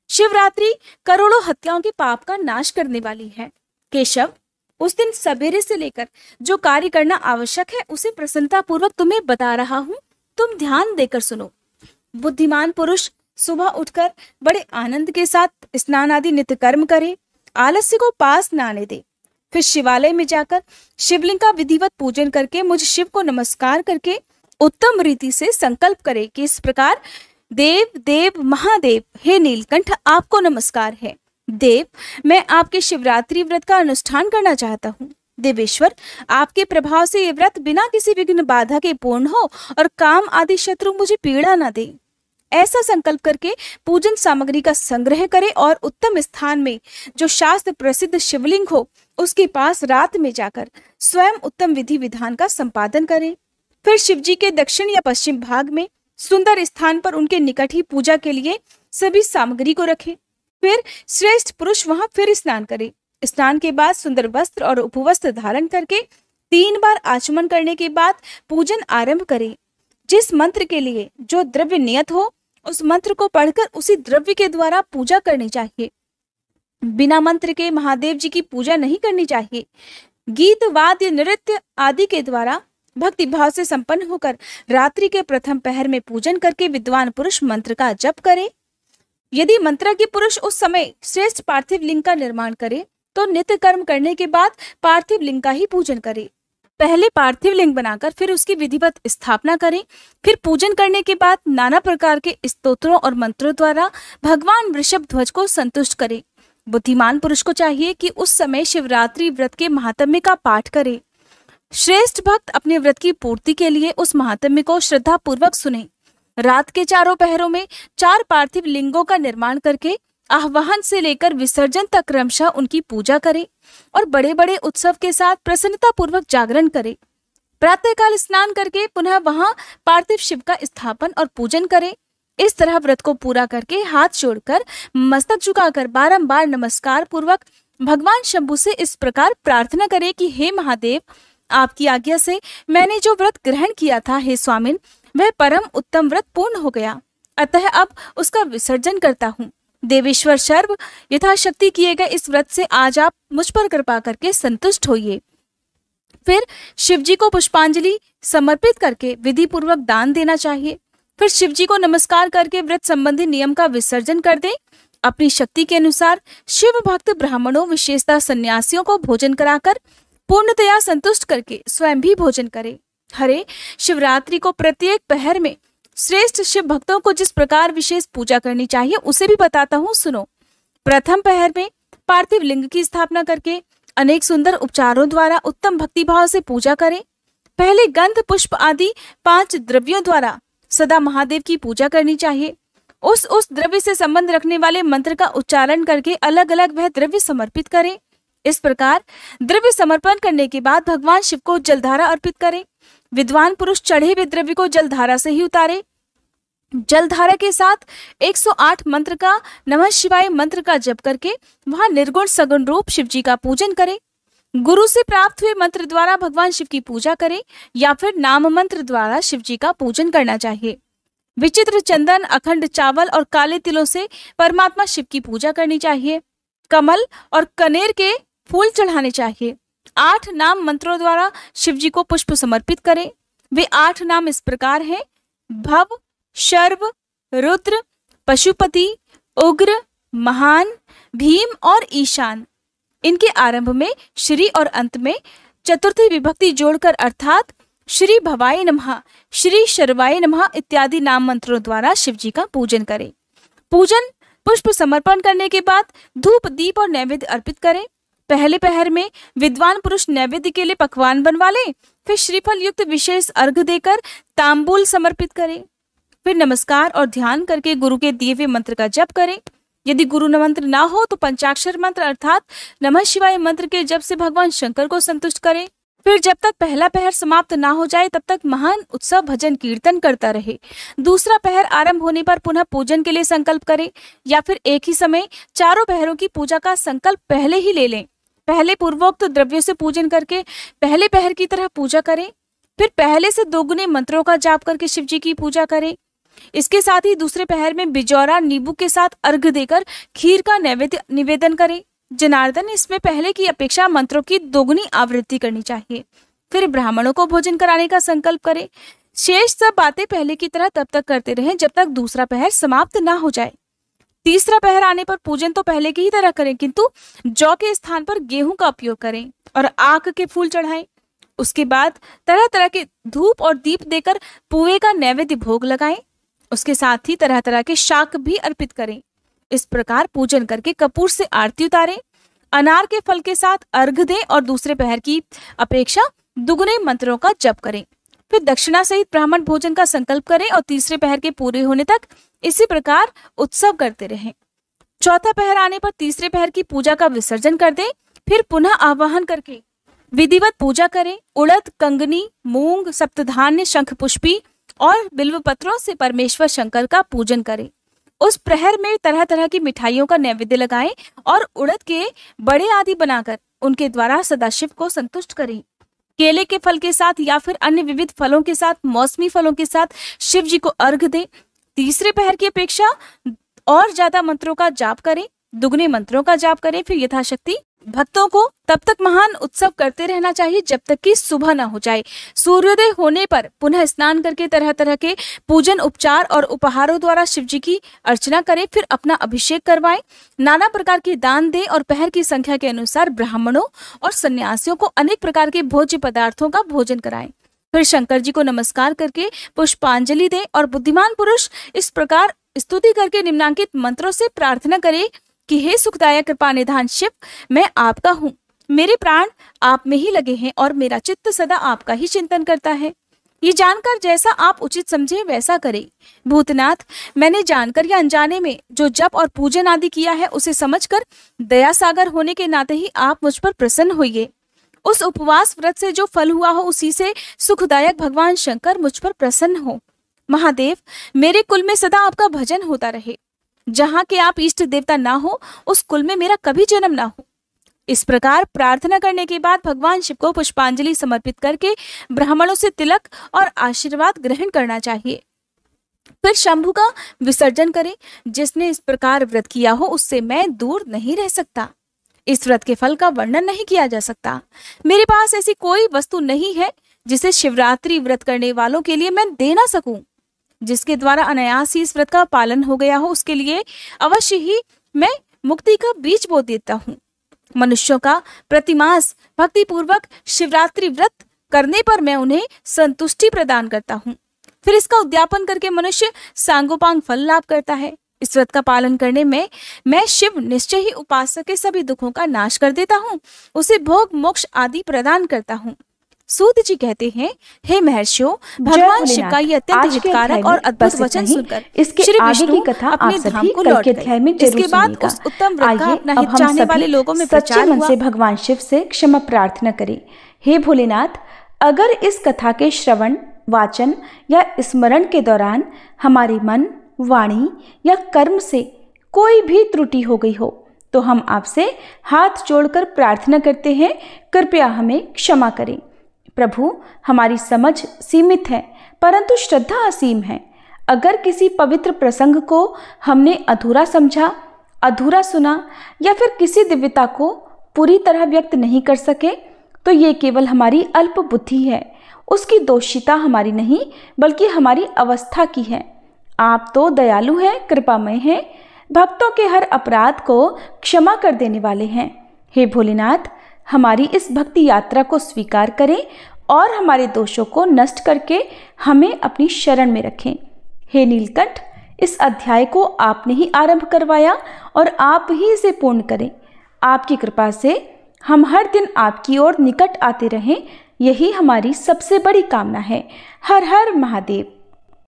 शिवरात्रि करोड़ों हत्याओं के पाप का नाश करने वाली है। केशव, उस दिन सवेरे से लेकर जो कार्य करना आवश्यक है उसे प्रसन्नता पूर्वक तुम्हें बता रहा हूँ, तुम ध्यान देकर सुनो। बुद्धिमान पुरुष सुबह उठकर बड़े आनंद के साथ स्नान आदि नित्य कर्म करे, आलस्य को पास न आने दे। फिर शिवालय में जाकर शिवलिंग का विधिवत पूजन करके मुझ शिव को नमस्कार करके उत्तम रीति से संकल्प करे कि इस प्रकार, देव देव महादेव, हे नीलकंठ, आपको नमस्कार है। देव, मैं आपके शिवरात्रि व्रत का अनुष्ठान करना चाहता हूँ। देवेश्वर, आपके प्रभाव से ये व्रत बिना किसी विघ्न बाधा के पूर्ण हो और काम आदि शत्रु मुझे पीड़ा न दे। ऐसा संकल्प करके पूजन सामग्री का संग्रह करे और उत्तम स्थान में जो शास्त्र प्रसिद्ध शिवलिंग हो उसके पास रात में जाकर स्वयं उत्तम विधि विधान का संपादन करे। फिर शिवजी के दक्षिण या पश्चिम भाग में सुंदर स्थान पर उनके निकट ही पूजा के लिए सभी सामग्री को रखे। फिर श्रेष्ठ पुरुष वहां फिर स्नान करे। स्नान के बाद सुंदर वस्त्र और उपवस्त्र धारण करके 3 बार आचमन करने के बाद पूजन आरंभ करे। जिस मंत्र के लिए जो द्रव्य नियत हो उस मंत्र को पढ़कर उसी द्रव्य के द्वारा पूजा करनी चाहिए। बिना मंत्र के महादेव जी की पूजा नहीं करनी चाहिए। गीत, वाद्य, नृत्य आदि के द्वारा भक्ति भाव से संपन्न होकर रात्रि के प्रथम पहर में पूजन करके विद्वान पुरुष मंत्र का जप करे। यदि मंत्रज्ञ पुरुष उस समय श्रेष्ठ पार्थिव लिंग का निर्माण करे तो नित्य कर्म करने के बाद पार्थिव लिंग का ही पूजन करे। पहले पार्थिव लिंग बनाकर फिर उसकी विधिवत स्थापना करें। फिर पूजन करने के बाद नाना प्रकार के स्तोत्रों और मंत्रों द्वारा भगवान वृषभ ध्वज को संतुष्ट करें। बुद्धिमान पुरुष को चाहिए कि उस समय शिवरात्रि व्रत के महात्म्य का पाठ करे। श्रेष्ठ भक्त अपने व्रत की पूर्ति के लिए उस महात्म्य को श्रद्धा पूर्वक सुने। रात के 4 पहरों में 4 पार्थिव लिंगों का निर्माण करके आह्वान से लेकर विसर्जन तक क्रमशः उनकी पूजा करें और बड़े बड़े उत्सव के साथ प्रसन्नता पूर्वक जागरण करें। प्रातःकाल स्नान करके पुनः वहां पार्थिव शिव का स्थापन और पूजन करें। इस तरह व्रत को पूरा करके हाथ जोड़कर मस्तक झुकाकर बारंबार नमस्कार पूर्वक भगवान शंभु से इस प्रकार प्रार्थना करें कि हे महादेव, आपकी आज्ञा से मैंने जो व्रत ग्रहण किया था, हे स्वामिन, वह परम उत्तम व्रत पूर्ण हो गया, अतः अब उसका विसर्जन करता हूँ। देवेश्वर सर्व यथाशक्ति किए गए इस व्रत से आज आप मुझ पर कृपा करके संतुष्ट होइए। फिर शिवजी को पुष्पांजलि समर्पित करके विधि पूर्वक दान देना चाहिए। फिर शिवजी को नमस्कार करके व्रत संबंधी नियम का विसर्जन कर दें। अपनी शक्ति के अनुसार शिव भक्त ब्राह्मणों, विशेषतः सन्यासियों को भोजन कराकर पूर्णतया संतुष्ट करके स्वयं भी भोजन करें। हरे, शिवरात्रि को प्रत्येक पहर में श्रेष्ठ शिव भक्तों को जिस प्रकार विशेष पूजा करनी चाहिए उसे भी बताता हूँ, सुनो। प्रथम पहर में पार्थिव लिंग की स्थापना करके अनेक सुंदर उपचारों द्वारा उत्तम भक्ति भाव से पूजा करें। पहले गंध, पुष्प आदि 5 द्रव्यों द्वारा सदा महादेव की पूजा करनी चाहिए। उस द्रव्य से संबंध रखने वाले मंत्र का उच्चारण करके अलग अलग वह द्रव्य समर्पित करें। इस प्रकार द्रव्य समर्पण करने के बाद भगवान शिव को जलधारा अर्पित करें। विद्वान पुरुष चढ़े हुए द्रव्य को जलधारा से ही उतारे। जलधारा के साथ 108 मंत्र का नमः शिवाय मंत्र का जप करके वहां निर्गुण सगुण रूप शिव जी का पूजन करें। गुरु से प्राप्त हुए मंत्र द्वारा भगवान शिव की पूजा करें या फिर नाम मंत्र द्वारा शिव जी का पूजन करना चाहिए। विचित्र चंदन, अखंड चावल और काले तिलों से परमात्मा शिव की पूजा करनी चाहिए। कमल और कनेर के फूल चढ़ाने चाहिए। 8 नाम मंत्रों द्वारा शिव जी को पुष्प समर्पित करें। वे 8 नाम इस प्रकार हैं: भव, शर्व, रुद्र, पशुपति, उग्र, महान, भीम और ईशान। इनके आरंभ में श्री और अंत में चतुर्थी विभक्ति जोड़कर अर्थात श्री भवाय नमः, श्री शर्वाय नमः इत्यादि नाम मंत्रों द्वारा शिव जी का पूजन करें। पूजन पुष्प समर्पण करने के बाद धूप, दीप और नैवेद्य अर्पित करें। पहले पहर में विद्वान पुरुष नैवेद्य के लिए पकवान बनवा लें, फिर श्रीफल युक्त विशेष अर्घ देकर तांबूल समर्पित करें। फिर नमस्कार और ध्यान करके गुरु के दिए हुए मंत्र का जप करें। यदि गुरु मंत्र ना हो तो पंचाक्षर मंत्र अर्थात नमः शिवाय मंत्र के जप से भगवान शंकर को संतुष्ट करें। फिर जब तक पहला पहर समाप्त ना हो जाए तब तक महान उत्सव भजन कीर्तन करता रहे। दूसरा पहर आरंभ होने पर पुनः पूजन के लिए संकल्प करें या फिर एक ही समय चारों पहरों की पूजा का संकल्प पहले ही ले लें। पहले पूर्वोक्त द्रव्यों से पूजन करके पहले पहर की तरह पूजा करें। फिर पहले से 2 गुने मंत्रों का जाप करके शिव जी की पूजा करें। इसके साथ ही दूसरे पहर में बिजौरा नींबू के साथ अर्घ देकर खीर का नैवेद्य निवेदन करें। जनार्दन, इसमें पहले की अपेक्षा मंत्रों की 2 गुनी आवृत्ति करनी चाहिए। फिर ब्राह्मणों को भोजन कराने का संकल्प करें। शेष सब बातें पहले की तरह तब तक करते रहें जब तक दूसरा पहर समाप्त ना हो जाए। तीसरा पहर आने पर पूजन तो पहले की ही तरह करें, किंतु जौ के स्थान पर गेहूं का उपयोग करें और आक के फूल चढ़ाएं। उसके बाद तरह तरह के धूप और दीप देकर पुए का नैवेद्य भोग लगाएं। उसके साथ ही तरह तरह के शाक भी अर्पित करें। इस प्रकार पूजन करके कपूर से आरती उतारें। अनार के फल के साथ अर्घ दें और दूसरे पहर की अपेक्षा 2 गुने मंत्रों का जप करें। फिर दक्षिणा सहित ब्राह्मण भोजन का संकल्प करें और तीसरे पहर के पूरे होने तक इसी प्रकार उत्सव करते रहें। चौथा पहर आने पर तीसरे पहर की पूजा का विसर्जन कर दें। फिर पुनः आवाहन करके विधिवत पूजा करें। उड़द, कंगनी, मूंग, सप्तधान्य, शंख पुष्पी और बिल्व पत्रों से परमेश्वर शंकर का पूजन करें। उस प्रहर में तरह तरह की मिठाइयों का नैवेद्य लगाएं और उड़द के बड़े आदि बनाकर उनके द्वारा सदाशिव को संतुष्ट करें। केले के फल के साथ या फिर अन्य विविध फलों के साथ, मौसमी फलों के साथ शिव जी को अर्घ दें। तीसरे पहर की अपेक्षा और ज्यादा मंत्रों का जाप करें, 2 गुने मंत्रों का जाप करें। फिर यथाशक्ति भक्तों को तब तक महान उत्सव करते रहना चाहिए जब तक कि सुबह न हो जाए। सूर्योदय होने पर पुनः स्नान करके तरह तरह के पूजन, उपचार और उपहारों द्वारा शिव जी की अर्चना करें। फिर अपना अभिषेक करवाएं, नाना प्रकार के दान दें और पहर की संख्या के अनुसार ब्राह्मणों और सन्यासियों को अनेक प्रकार के भोज्य पदार्थों का भोजन कराएं। फिर शंकर जी को नमस्कार करके पुष्पांजलि दें और बुद्धिमान पुरुष इस प्रकार स्तुति करके निम्नांकित मंत्रों से प्रार्थना करे कि हे सुखदायक कृपा निधान शिव, मैं आपका हूँ। मेरे प्राण आप में ही लगे हैं और मेरा चित्त सदा आपका ही चिंतन करता है। ये जानकर जैसा आप उचित समझे वैसा करें। भूतनाथ, मैंने जानकर या अनजाने में जो जप और पूजन आदि किया है उसे समझकर दया सागर होने के नाते ही आप मुझ पर प्रसन्न होइए। उस उपवास व्रत से जो फल हुआ हो उसी से सुखदायक भगवान शंकर मुझ पर प्रसन्न हो। महादेव, मेरे कुल में सदा आपका भजन होता रहे। जहाँ के आप इष्ट देवता ना हो उस कुल में मेरा कभी जन्म ना हो। इस प्रकार प्रार्थना करने के बाद भगवान शिव को पुष्पांजलि समर्पित करके ब्राह्मणों से तिलक और आशीर्वाद ग्रहण करना चाहिए। फिर शंभु का विसर्जन करें। जिसने इस प्रकार व्रत किया हो उससे मैं दूर नहीं रह सकता। इस व्रत के फल का वर्णन नहीं किया जा सकता। मेरे पास ऐसी कोई वस्तु नहीं है जिसे शिवरात्रि व्रत करने वालों के लिए मैं दे ना सकूं। जिसके द्वारा अनायास ही इस व्रत का पालन हो गया हो उसके लिए अवश्य ही मैं मुक्ति का बीज बो देता हूँ। मनुष्यों का प्रतिमास भक्ति पूर्वक शिवरात्रि व्रत करने पर मैं उन्हें संतुष्टि प्रदान करता हूँ। फिर इसका उद्यापन करके मनुष्य सांगोपांग फल लाभ करता है। इस व्रत का पालन करने में मैं शिव निश्चय ही उपासक के सभी दुखों का नाश कर देता हूँ, उसे भोग मोक्ष आदि प्रदान करता हूँ। सूत जी कहते हैं, हे महर्षियों, भगवान शिव का ये अत्यंत हितकारक और अद्भुत वचन सुनकर इसके श्री आगे की विष्णु कथा आप अपने सभी धाम को कल लौट के गए। अध्याय में जरूर इसके बाद सुनिएगा। उस उत्तम व्रत का आइए अपना अब हित हम चाहने वाले सभी लोगों में सच्चे प्रचार मन हुआ। से भगवान शिव से क्षमा प्रार्थना करें। हे भोलेनाथ, अगर इस कथा के श्रवण, वाचन या स्मरण के दौरान हमारे मन, वाणी या कर्म से कोई भी त्रुटि हो गई हो तो हम आपसे हाथ जोड़कर प्रार्थना करते हैं, कृपया हमें क्षमा करें। प्रभु, हमारी समझ सीमित है परंतु श्रद्धा असीम है। अगर किसी पवित्र प्रसंग को हमने अधूरा समझा, अधूरा सुना या फिर किसी दिव्यता को पूरी तरह व्यक्त नहीं कर सके तो ये केवल हमारी अल्प बुद्धि है। उसकी दोषिता हमारी नहीं बल्कि हमारी अवस्था की है। आप तो दयालु हैं, कृपामय हैं, भक्तों के हर अपराध को क्षमा कर देने वाले हैं। हे भोलेनाथ, हमारी इस भक्ति यात्रा को स्वीकार करें और हमारे दोषों को नष्ट करके हमें अपनी शरण में रखें। हे नीलकंठ, इस अध्याय को आपने ही आरंभ करवाया और आप ही इसे पूर्ण करें। आपकी कृपा से हम हर दिन आपकी ओर निकट आते रहें, यही हमारी सबसे बड़ी कामना है। हर हर महादेव।